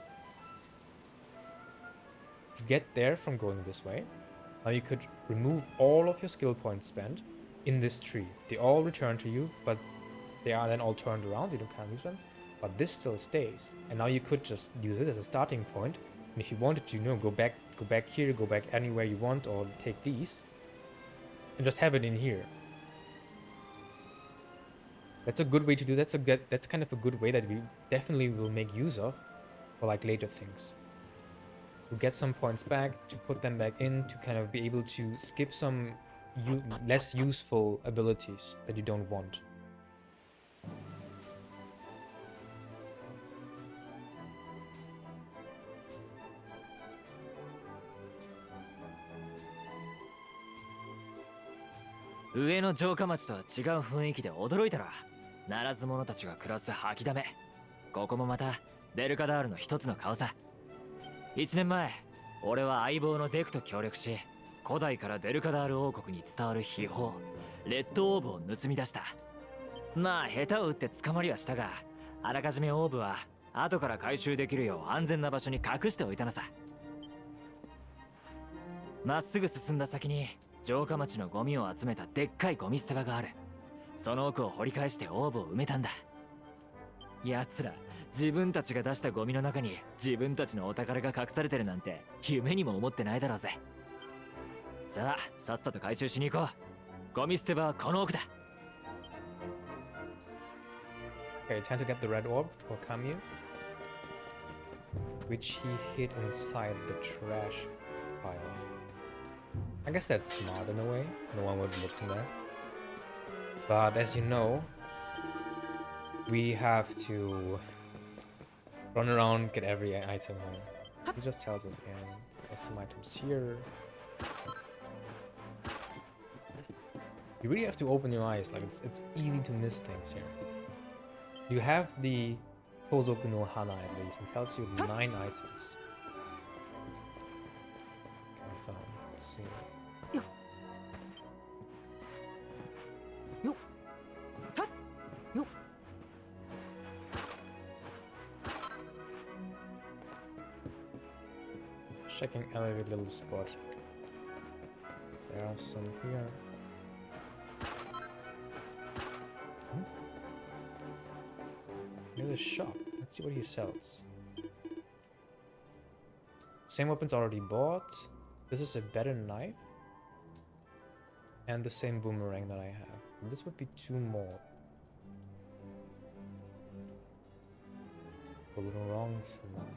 You get there from going this way. Now you could remove all of your skill points spent in this tree. They all return to you, but they are then all turned around, you can't use them. But this still stays. And now you could just use it as a starting point. And if you wanted to, go back here, go back anywhere you want, or take these and just have it in here. That's a good way to do that. That's kind of a good way that we definitely will make use of for like later things. To get some points back, to put them back in, to kind of be able to skip some less useful abilities that you don't want.上の城下町とは違う雰囲気で驚いたら、ならず者たちが暮らす吐きだめ。ここもまたデルカダールの一つの顔さ。1年前、俺は相棒のデクと協力し、古代からデルカダール王国に伝わる秘宝レッドオーブを盗み出した。まあ下手を打って捕まりはしたが、あらかじめオーブは後から回収できるよう安全な場所に隠しておいたのさ。まっすぐ進んだ先に城下町のゴミを集めたでっかいゴミ捨て場がある。その奥を掘り返してオーブを埋めたんだ。奴ら自分たちが出したゴミの中に自分たちのお宝が隠されてるなんて夢にも思ってないだろうぜ。さあ、さっさと回収しに行こう。ゴミ捨て場はこの奥だ。Okay, time to get the red orb for Kamyu, which he hid inside the trash pile. I guess that's smart in a way. No one would look in there. But as you know, we have to run around, get every item here. He just tells us, and there's some items here. You really have to open your eyes, like it's easy to miss things here. You have the Tozoku no Hana at least, it tells you 9 items. I found, let's see. Checking every little spot. There are some here. Near the shop. Let's see what he sells. Same weapons already bought. This is a better knife. And the same boomerang that I have. So this would be 2 more. Wrong slot.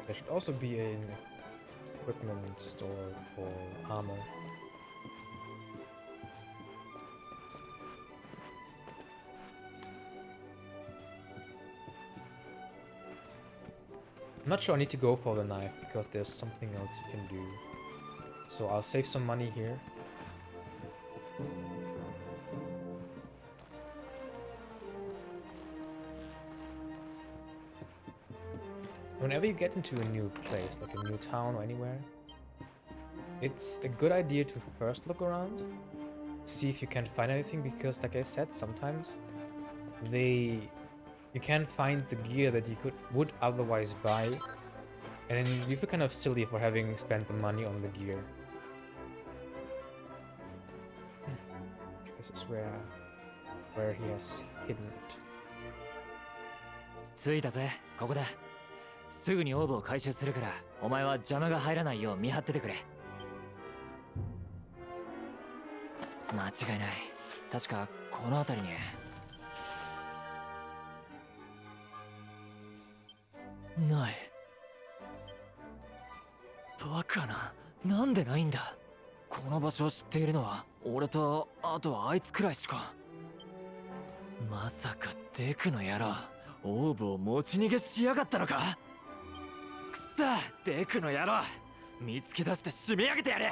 There should also be an equipment store for armor. I'm not sure I need to go for the knife because there's something else you can do. So I'll save some money here. Whenever you get into a new place, like a new town or anywhere, it's a good idea to first look around, see if you can find anything, because like I said, sometimes you can't find the gear that you would otherwise buy, and then you feel kind of silly for having spent the money on the gear. This is where he has hidden it. 着いたぜ、ここだ。すぐにオーブを回収するから、お前は邪魔が入らないよう見張っててくれ。間違いない。確かこの辺りに。ない。バカな。なんでないんだ。この場所を知っているのは俺とあとはあいつくらいしか。まさかデクの野郎、オーブを持ち逃げしやがったのか。くさ、デクの野郎、見つけ出して締め上げてやれ。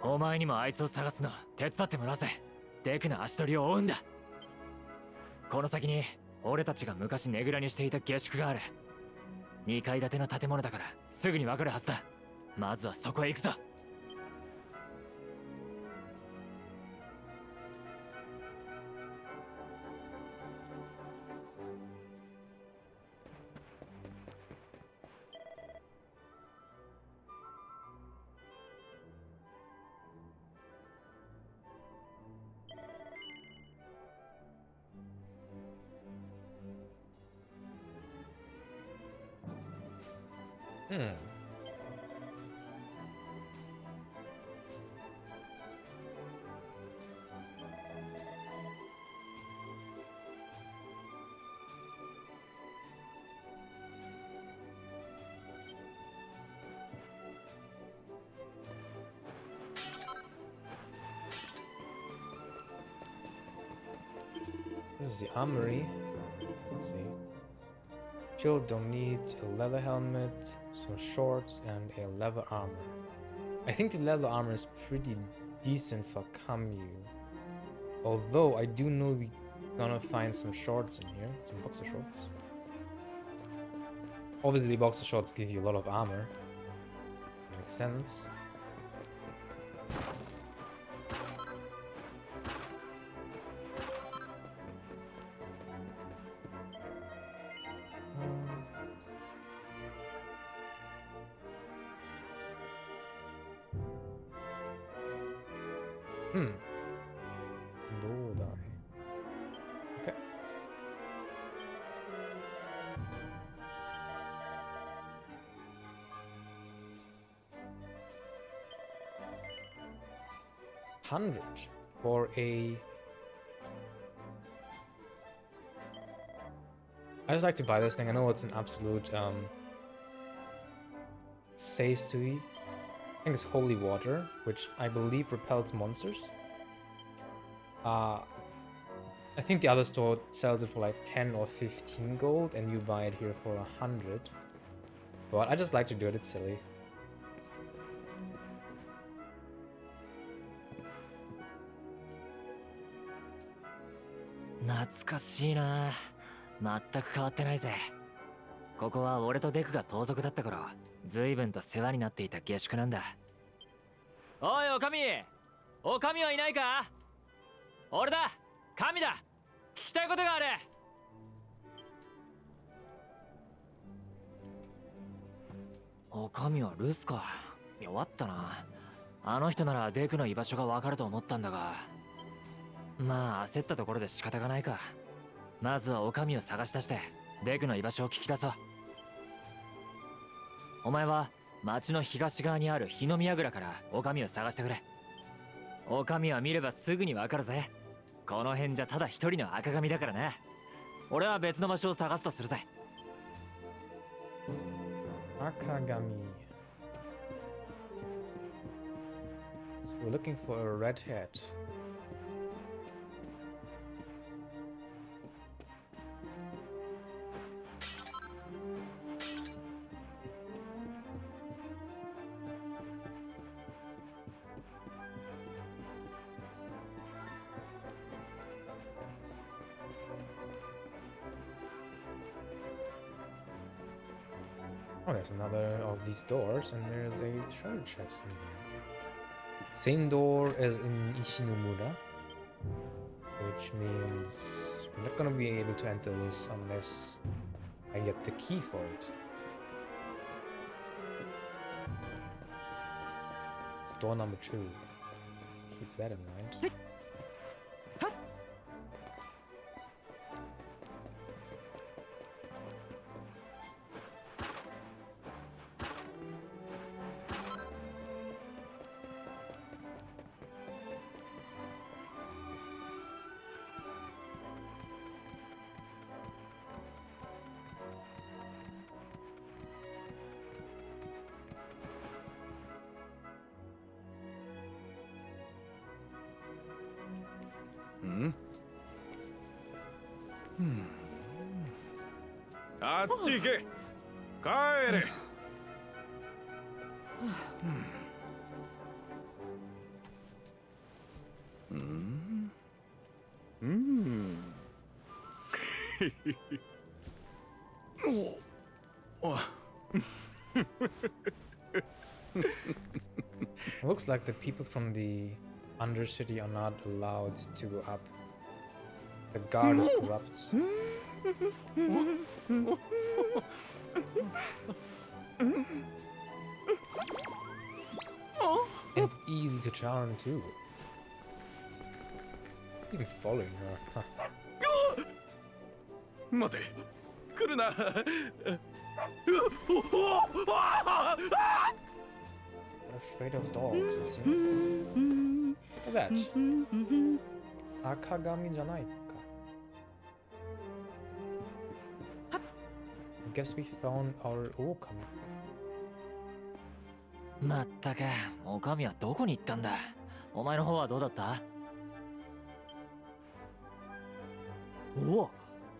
お前にもあいつを探すの手伝ってもらうぜ。デクの足取りを追うんだ。この先に俺たちが昔ねぐらにしていた下宿がある。2階建ての建物だからすぐにわかるはずだ。まずはそこへ行くぞ。This is the armory. Let's see. Chill don't need a leather helmet, some shorts, and a leather armor. I think the leather armor is pretty decent for Kamyu. Although I do know we're gonna find some shorts in here, some boxer shorts. Obviously boxer shorts give you a lot of armor. Makes sense. 100 for a... I just like to buy this thing. I know it's an absolute seisui. I think it's holy water, which I believe repels monsters. I think the other store sells it for like 10 or 15 gold, and you buy it here for 100. But I just like to do it, it's silly. Natsukashii. 全く変わってないぜ。ここは俺とデクが盗賊だった頃、随分と世話になっていた下宿なんだ。おい、おかみ、おかみはいないか？俺だ、神だ。聞きたいことがある。おかみは留守か。弱ったな。あの人ならデクの居場所がわかると思ったんだが、まあ焦ったところで仕方がないか。まずはおかみを探し出してデクの居場所を聞き出そう。お前は町の東側にある日の宮蔵からおかみを探してくれ。おかみは見ればすぐにわかるぜ。この辺じゃただ一人の赤髪だからな。俺は別の場所を探すとするぜ。Akagami. So we're looking for a red head. Oh, there's another of these doors, and there's a treasure chest in here. Same door as in Ishinomura, which means we're not gonna be able to enter this unless I get the key for it. It's door number 2. Keep that in mind. Hmm? あっち行け。帰れ。Looks like the people from the Undercity are not allowed to go up. The guard is corrupt. And easy to challenge too. Even following her. 待て。来るな。Afraid of dogs, it seems. Look at that. Akagami じゃないか。I guess we found our Okami. まったく、おかみはどこに行ったんだ。お前の方はどうだった？おお、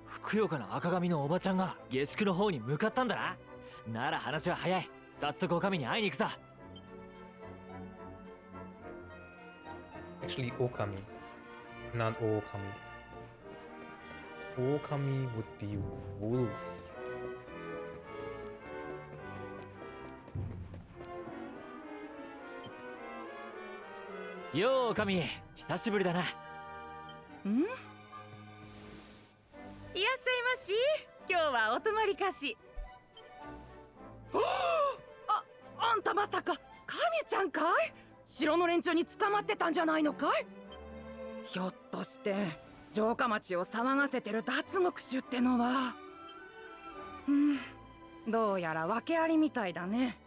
ふくよかな赤髪のおばちゃんが下宿の方に向かったんだな。なら話は早い。早速おかみに会いに行くぞ。Actually, Okami, not Okami. Okami would be wolf. よう、おかみ、久しぶりだな。いらっしゃいまし。今日はお泊まりかし。あんたまさか神ちゃんかい？城の連中に捕まってたんじゃないのかい？ひょっとして城下町を騒がせてる脱獄衆ってのは。どうやら訳ありみたいだね。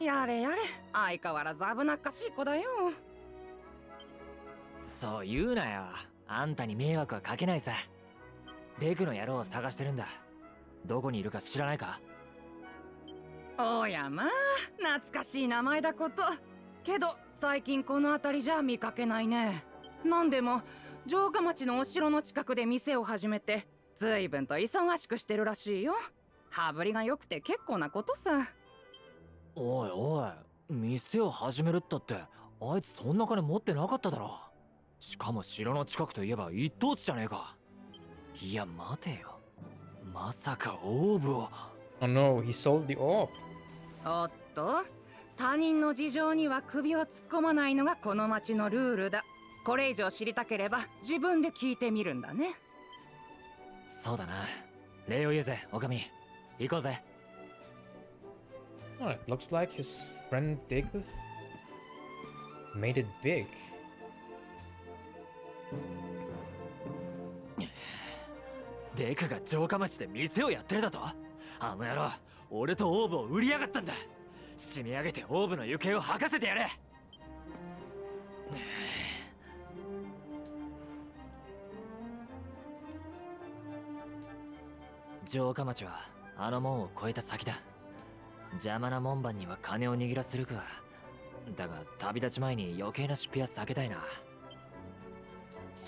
やれやれ、相変わらず危なっかしい子だよ。そう言うなよ。あんたに迷惑はかけないさ。デクの野郎を探してるんだ。どこにいるか知らないか？おやまあ、懐かしい名前だこと。けど最近この辺りじゃ見かけないね。なんでも城下町のお城の近くで店を始めて随分と忙しくしてるらしいよ。羽振りが良くて結構なことさ。おいおい、店を始めるったって、あいつそんな金持ってなかっただろ。しかも城の近くといえば一等地じゃねえか。いや待てよ、まさかオーブを。 Oh no, he sold the orb. おっと、他人の事情には首を突っ込まないのがこの町のルールだ。これ以上知りたければ自分で聞いてみるんだね。そうだな。礼を言うぜ、おかみ。行こうぜ。Oh, it looks like his friend Deku made it big. デクが城下町で店をやってるだと？あの野郎、俺とオーブを売りやがったんだ。締め上げてオーブの行方を吐かせてやれ。城下町はあの門を越えた先だ。邪魔な門番には金を握らせるか。だが旅立ち前に余計な出費は避けたいな。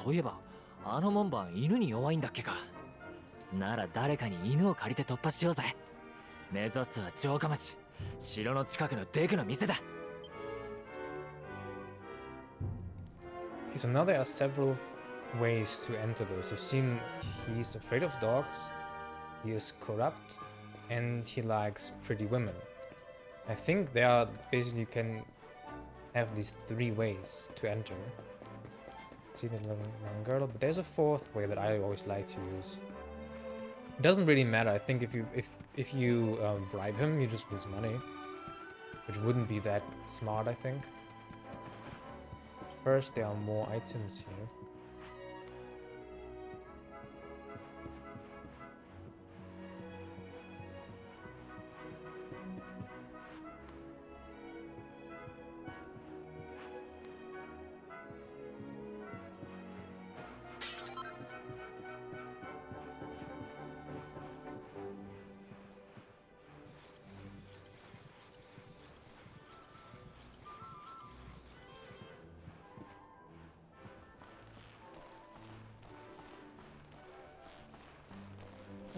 そういえばあの門番犬に弱いんだっけか。なら誰かに犬を借りて突破しようぜ。目指すは城下町、城の近くのデクの店だ。 Okay, so now there are several ways to enter this. You've seen he's afraid of dogs, he is corrupt, and he likes pretty women. I think there are basically you can have these three ways to enter. See the little young girl, but there's a fourth way that I always like to use. It doesn't really matter. I think if you bribe him, you just lose money, which wouldn't be that smart. I think. First, there are more items here.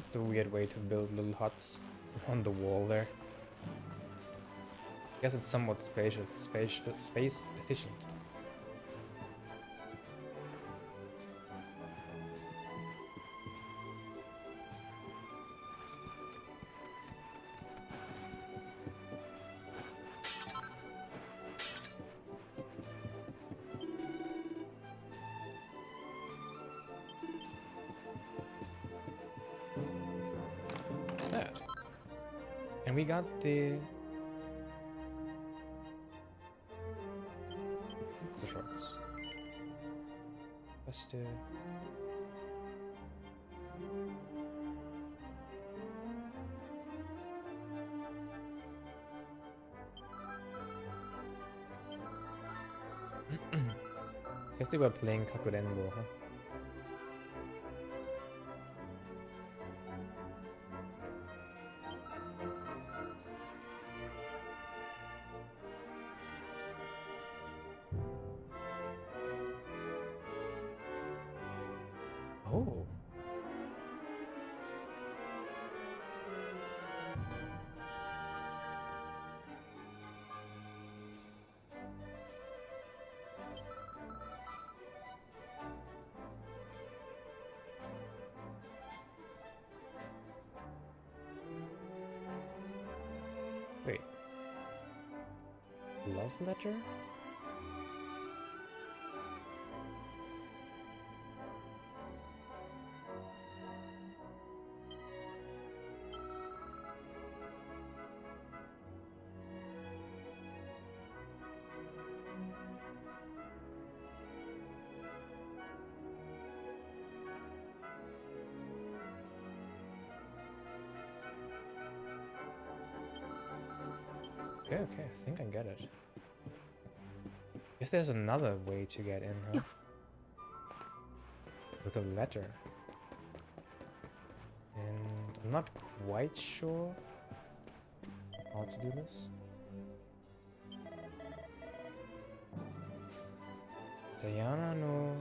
It's a weird way to build little huts on the wall there. I guess it's somewhat space efficient. That. And we got the shots. Just guess they were playing Kakurenbo, huh? Oh. Wait. Love letter? Okay, I think I get it. Guess there's another way to get in, huh? with a letter. And I'm not quite sure how to do this. Diana, no.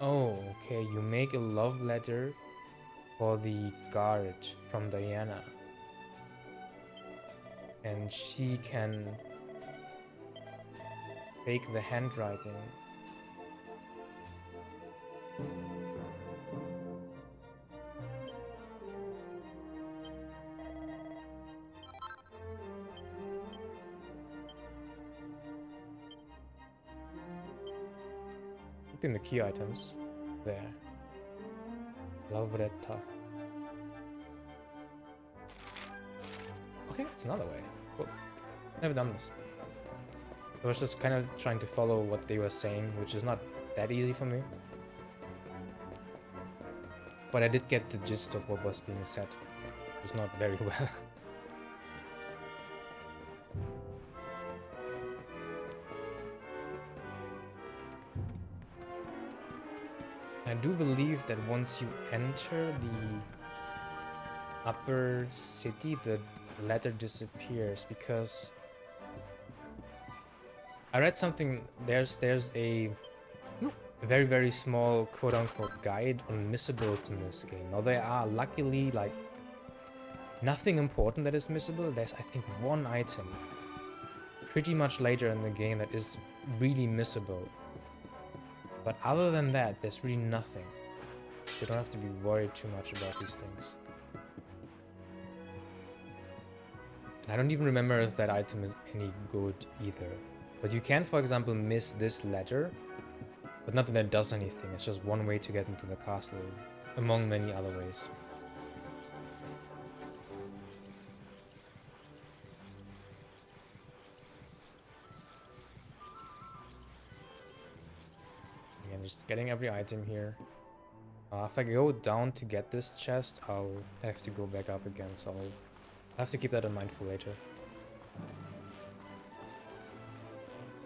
Oh, okay, you make a love letter for the guard from Diana. And she can fake the handwriting. In the key items. There. Lavretta. Okay, it's another way. Cool. Never done this. I was just kind of trying to follow what they were saying, which is not that easy for me. But I did get the gist of what was being said. It was not very well. I do believe that once you enter the upper city, the letter disappears, because I read something. There's a very, very small quote-unquote guide on missables in this game. Now there are luckily like nothing important that is missable. There's I think one item pretty much later in the game that is really missable. But other than that, there's really nothing. You don't have to be worried too much about these things. I don't even remember if that item is any good either. But you can, for example, miss this letter. But not that it does anything. It's just one way to get into the castle, among many other ways. Again, just getting every item here. If I go down to get this chest, I'll have to go back up again, so I'll have to keep that in mind for later.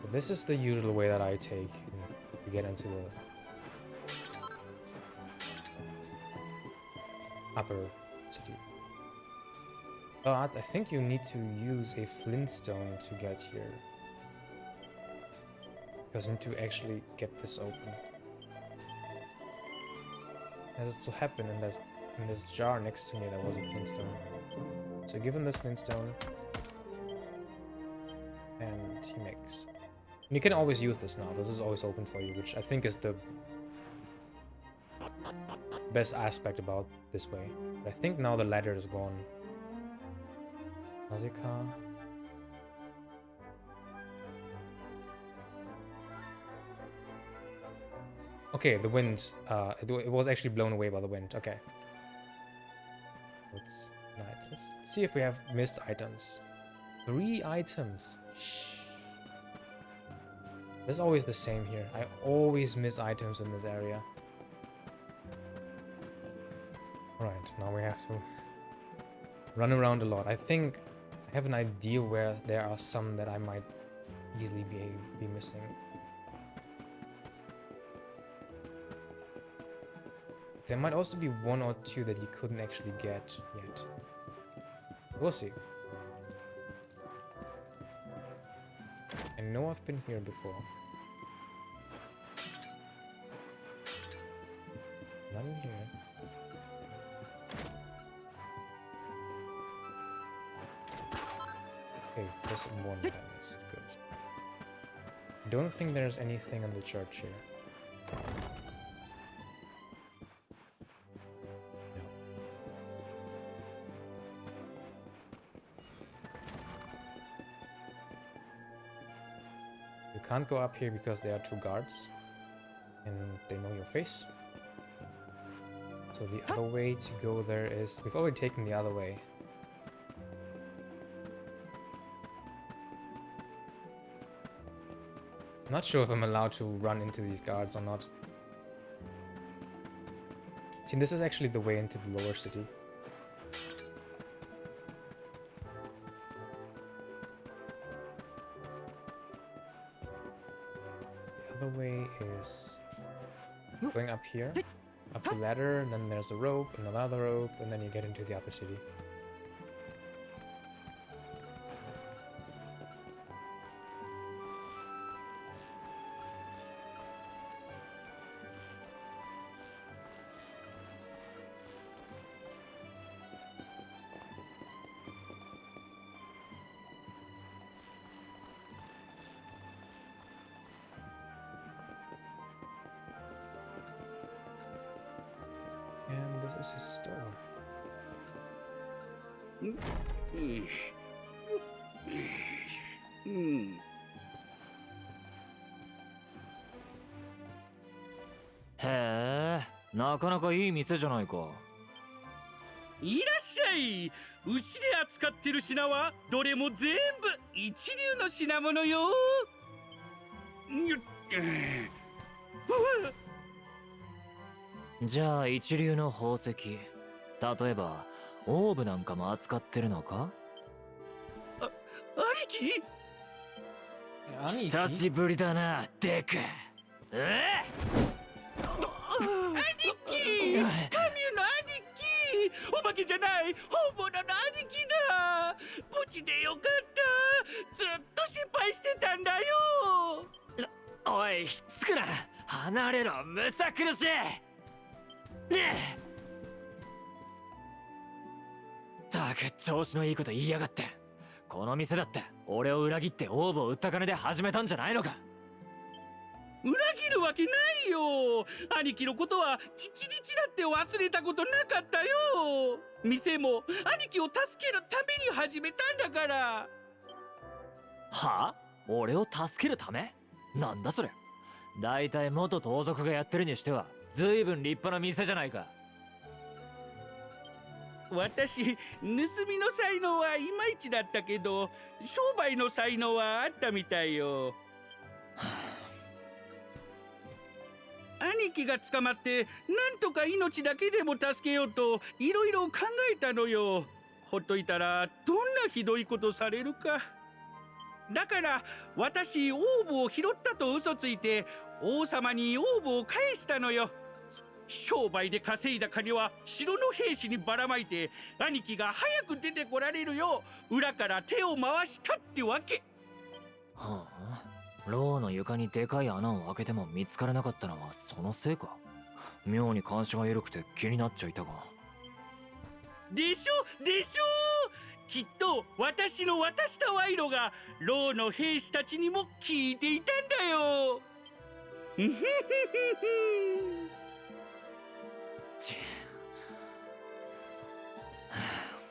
But this is the usual way that I take to get into the upper city. But I think you need to use a flintstone to get here. Because I need to actually get this open. As it so happened in this jar next to me there was a flintstone. So give him this flintstone. And he makes. And you can always use this now. This is always open for you, which I think is the best aspect about this way. But I think now the ladder is gone. Azika. Okay, the wind. It was actually blown away by the wind. Okay. Let's see if we have missed items. 3 items. Shh. That's always the same here. I always miss items in this area. Alright, now we have to run around a lot. I think I have an idea where there are some that I might easily be missing. There might also be 1 or 2 that you couldn't actually get yet. We'll see. I know I've been here before. Not in here. Okay, there's 1 that I missed. Good. I don't think there's anything in the church here. You can't go up here because there are 2 guards and they know your face. So the other way to go there is... We've already taken the other way. I'm not sure if I'm allowed to run into these guards or not. See, this is actually the way into the lower city. other way is going up here, up the ladder, and then there's a rope, and another rope, and then you get into the upper city. And this is his store. へえ、なかなかいい店じゃないか。いらっしゃい。うちで扱ってる品はどれも全部一流の品物よ。じゃあ一流の宝石、例えばオーブなんかも扱ってるのか？兄貴？久しぶりだな、デク。兄貴！神の兄貴！お化けじゃない、本物の兄貴だ。無事でよかった。ずっと心配してたんだよ。おい、ひっつくな。離れろ、むさ苦しい。ねえ。たく調子のいいこと言いやがって。この店だって俺を裏切ってオーブを売った金で始めたんじゃないのか？裏切るわけないよ。兄貴のことは一日だって忘れたことなかったよ。店も兄貴を助けるために始めたんだから。はあ？俺を助けるため？なんだそれ。だいたい元盗賊がやってるにしてはずいぶん立派な店じゃないか。私、盗みの才能はいまいちだったけど、商売の才能はあったみたいよ。兄貴が捕まってなんとか命だけでも助けようといろいろ考えたのよ。ほっといたらどんなひどいことされるか。だから私、オーブを拾ったと嘘ついて王様にオーブを返したのよ。商売で稼いだ金は城の兵士にばらまいて、兄貴が早く出てこられるよう裏から手を回したってわけ。はあ、牢の床にでかい穴を開けても見つからなかったのはそのせいか。妙に監視が緩くて気になっちゃいたが。でしょでしょ。きっと私の渡した賄賂が牢の兵士たちにも効いていたんだよ。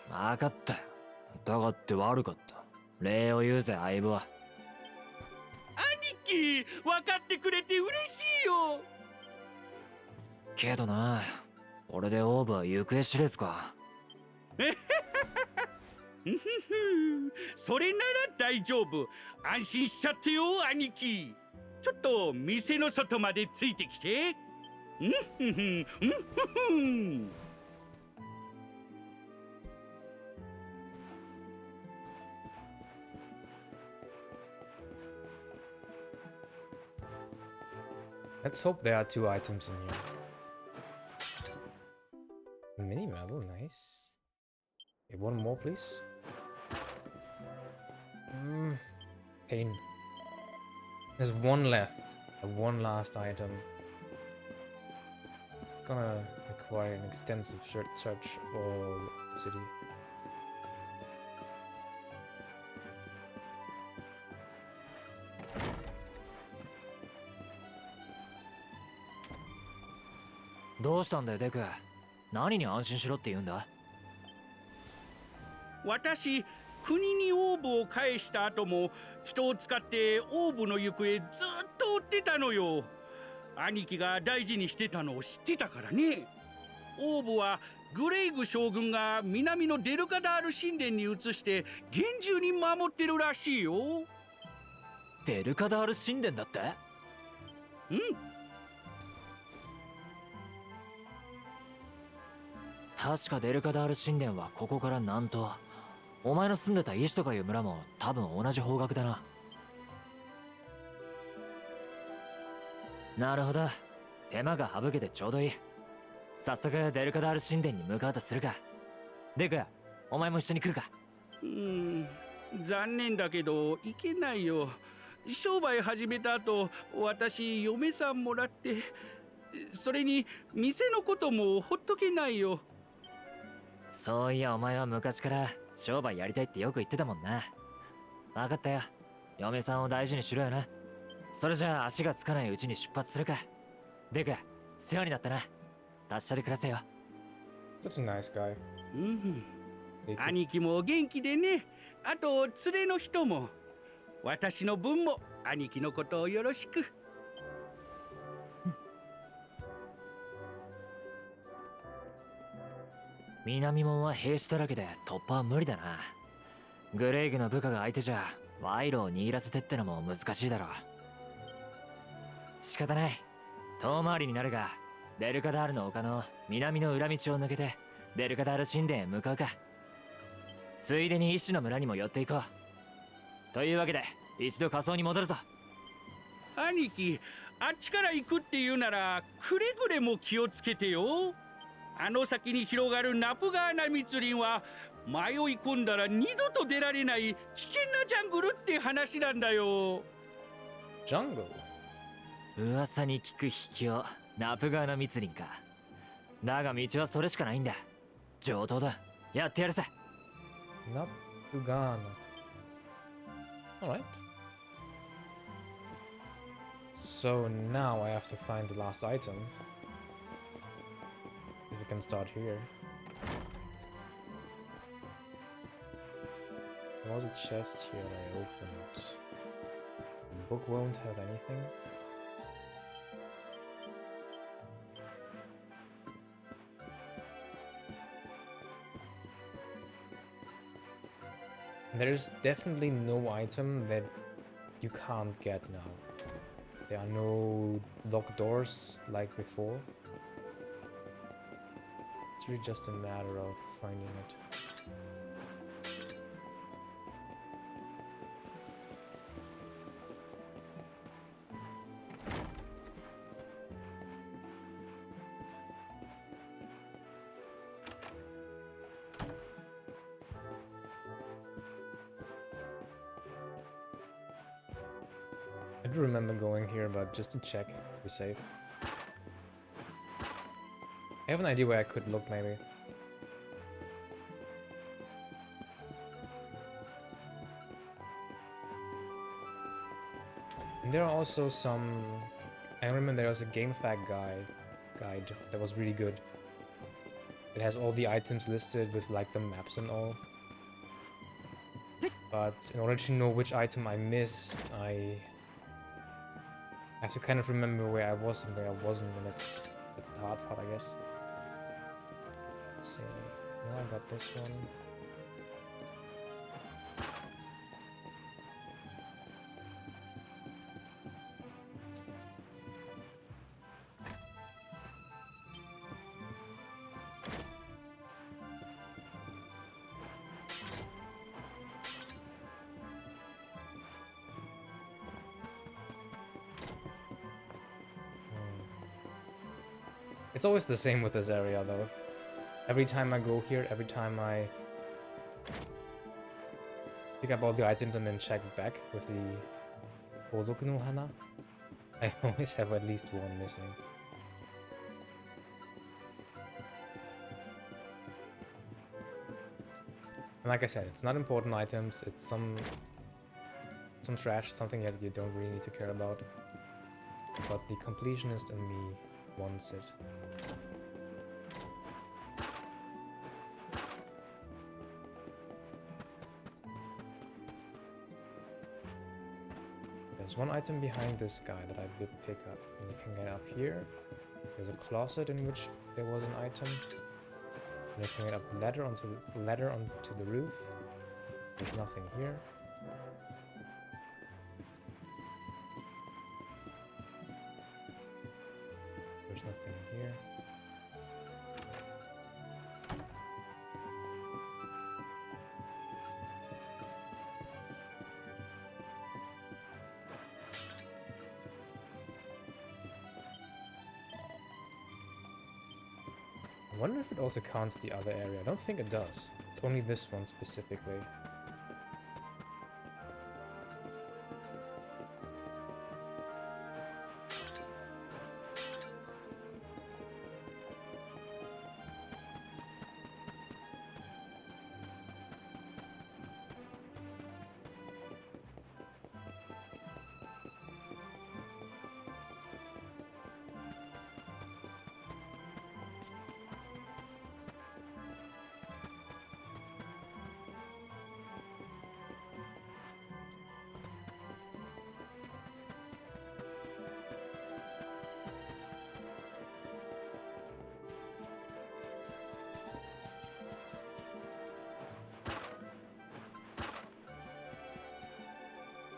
分かった。だがって悪かった。礼を言うぜ、相棒は。兄貴、分かってくれて嬉しいよ。けどな、これでオーブは行方知れずか。それなら大丈夫。安心しちゃってよ、兄貴。ちょっと店の外までついてきて。Let's hope there are 2 items in here. Mini medal, nice. Okay, one more, please. Pain. There's one left. One last item. It's gonna require an extensive search of all the city. どうしたんだよ、デク。何に安心しろって言うんだ？私、国にオーブを返した後も人を使ってオーブの行方ずっと追ってたのよ。兄貴が大事にしてたのを知ってたからね。オーブはグレイグ将軍が南のデルカダール神殿に移して厳重に守ってるらしいよ。デルカダール神殿だって？うん。確かデルカダール神殿はここから南東。お前の住んでた石とかいう村も多分同じ方角だな。なるほど。手間が省けてちょうどいい。早速デルカダール神殿に向かうとするか。デク、お前も一緒に来るか。残念だけど行けないよ。商売始めた後、私嫁さんもらって、それに店のこともほっとけないよ。そういやお前は昔から商売やりたいってよく言ってたもんな。分かったよ。嫁さんを大事にしろよな。それじゃあ足がつかないうちに出発するか。デク、世話になったな。達者で暮らせよ。Such a nice guy. 兄貴も元気でね。あと連れの人も。私の分も兄貴のことをよろしく。南門は兵士だらけで突破は無理だな。グレイグの部下が相手じゃ賄賂を握らせてってのも難しいだろう。仕方ない。遠回りになるがデルカダールの丘の南の裏道を抜けてデルカダール神殿へ向かうか。ついでに医師の村にも寄っていこう。というわけで一度仮装に戻るぞ。兄貴、あっちから行くっていうならくれぐれも気をつけてよ。あの先に広がるナプガーナ密林は迷い込んだら二度と出られない危険なジャングルって話なんだよ。Jungle? 噂に聞く秘境ナプガーナ密林か。だが道はそれしかないんだ。上等だ。やってやるさ。Napugana. Alright. So now I have to find the last item. If we can start here. There was a chest here and I opened it. The book won't have anything. There's definitely no item that you can't get now. There are no locked doors like before. It's really just a matter of finding it. I do remember going here, but just to check, to be safe. I have an idea where I could look, maybe. And there are also some... I remember there was a GameFAQ guide that was really good. It has all the items listed with like the maps and all. But in order to know which item I missed, I have to kind of remember where I was and where I wasn't, and that's the hard part, I guess. So now I got this one. It's always the same with this area, though. Every time I go here, every time I pick up all the items and then check back with the Hozoku no Hana, I always have at least one missing. And like I said, it's not important items, it's some trash, something that you don't really need to care about. But the completionist in me wants it. There's one item behind this guy that I did pick up. And you can get up here. There's a closet in which there was an item. And you can get up the ladder onto the roof. There's nothing here. There's nothing here. I wonder if it also counts the other area. I don't think it does. It's only this one specifically.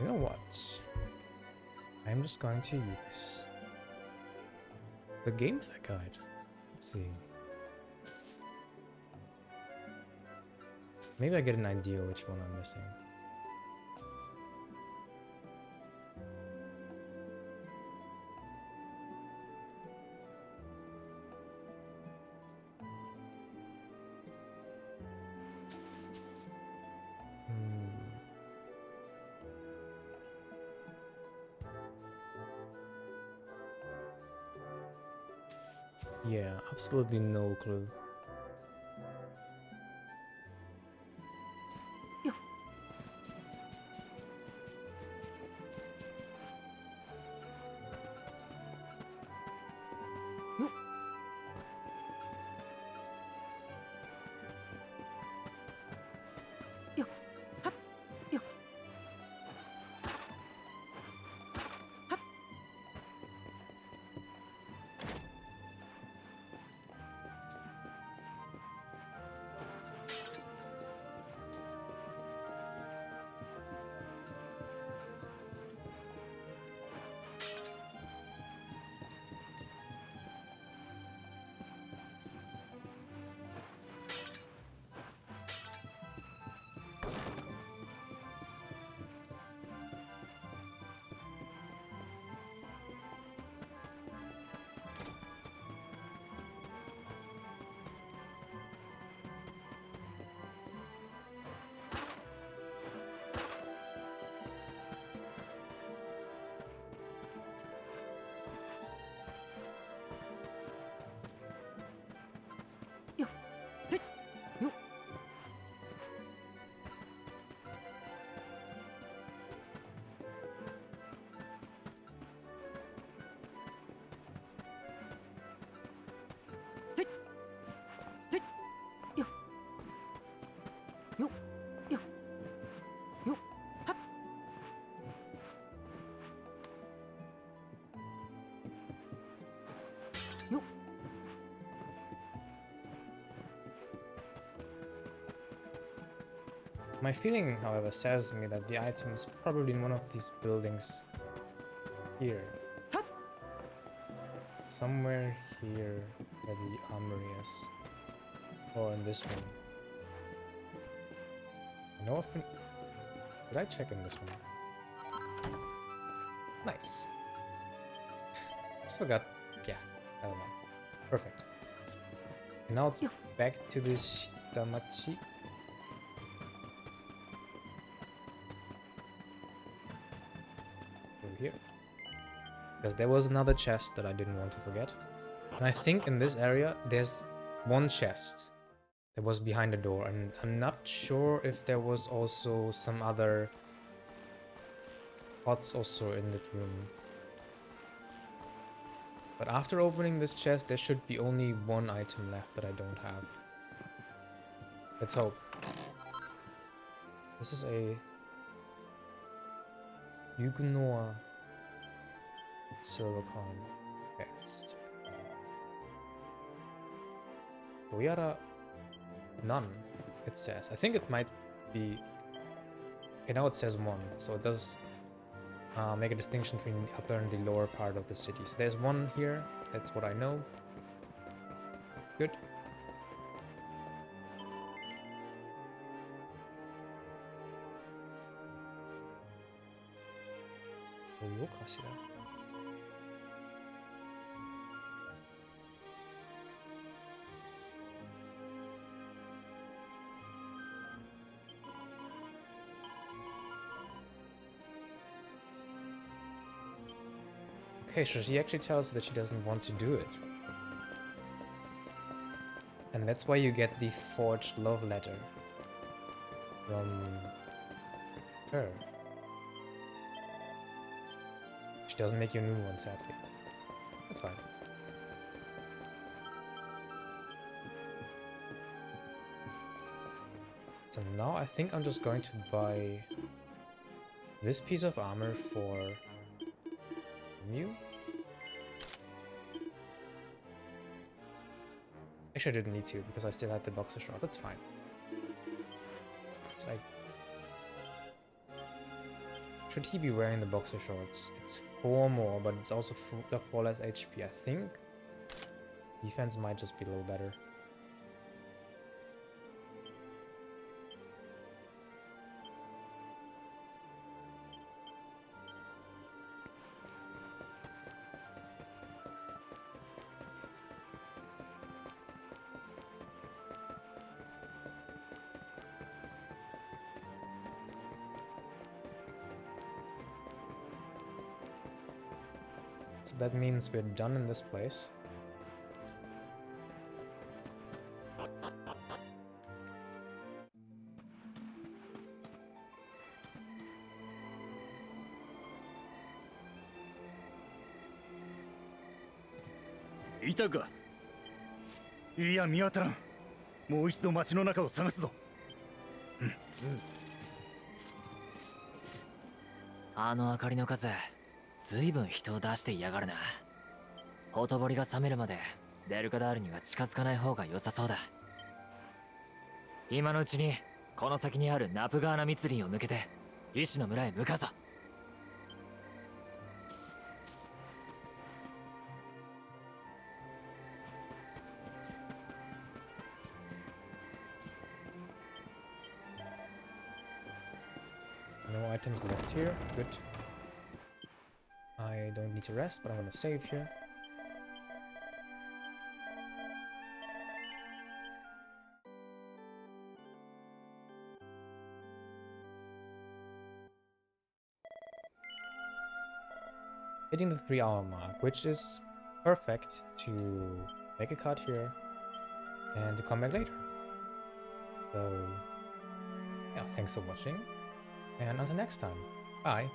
You know what? I'm just going to use the gameplay guide. Let's see. Maybe I get an idea which one I'm missing. Yeah, absolutely no clue. My feeling, however, says me that the item is probably in one of these buildings here. Somewhere here where the armory is. Or in this one. I know I've been... Did I check in this one? Nice. Just forgot. Yeah, never mind. Perfect. And now it's back to this Shitamachi. Here, because there was another chest that I didn't want to forget, and I think in this area there's one chest that was behind the door, and I'm not sure if there was also some other pots also in that room. But after opening this chest, there should be only one item left that I don't have. Let's hope. This is a Yugunoa silver coin. Okay, let's check. Doyara none, it says. I think it might be... Okay, now it says one, so it does make a distinction between the upper and the lower part of the city. So there's one here, that's what I know. Good. Okay, so she actually tells that she doesn't want to do it. And that's why you get the forged love letter from her. She doesn't make you a new one, sadly. That's fine. So now I think I'm just going to buy this piece of armor for you. Actually, I didn't need to because I still had the boxer short. That's fine. So should he be wearing the boxer shorts? It's 4 more, but it's also 4 less HP. I think defense might just be a little better. So that means we're done in this place.いたか。いや見当たらん。もう一度街の中を探すぞ。あの明かりの数、ずいぶん人を出していやがるな。ほとぼりが冷めるまでデルカダールには近づかない方が良さそうだ。今のうちにこの先にあるナプガーナ密林を抜けて医師の村へ向かうぞ。No items left here. Good. I don't need to rest, but I'm gonna save here. Hitting the 3-hour mark, which is perfect to make a cut here and to come back later. So, yeah, thanks for watching, and until next time, bye.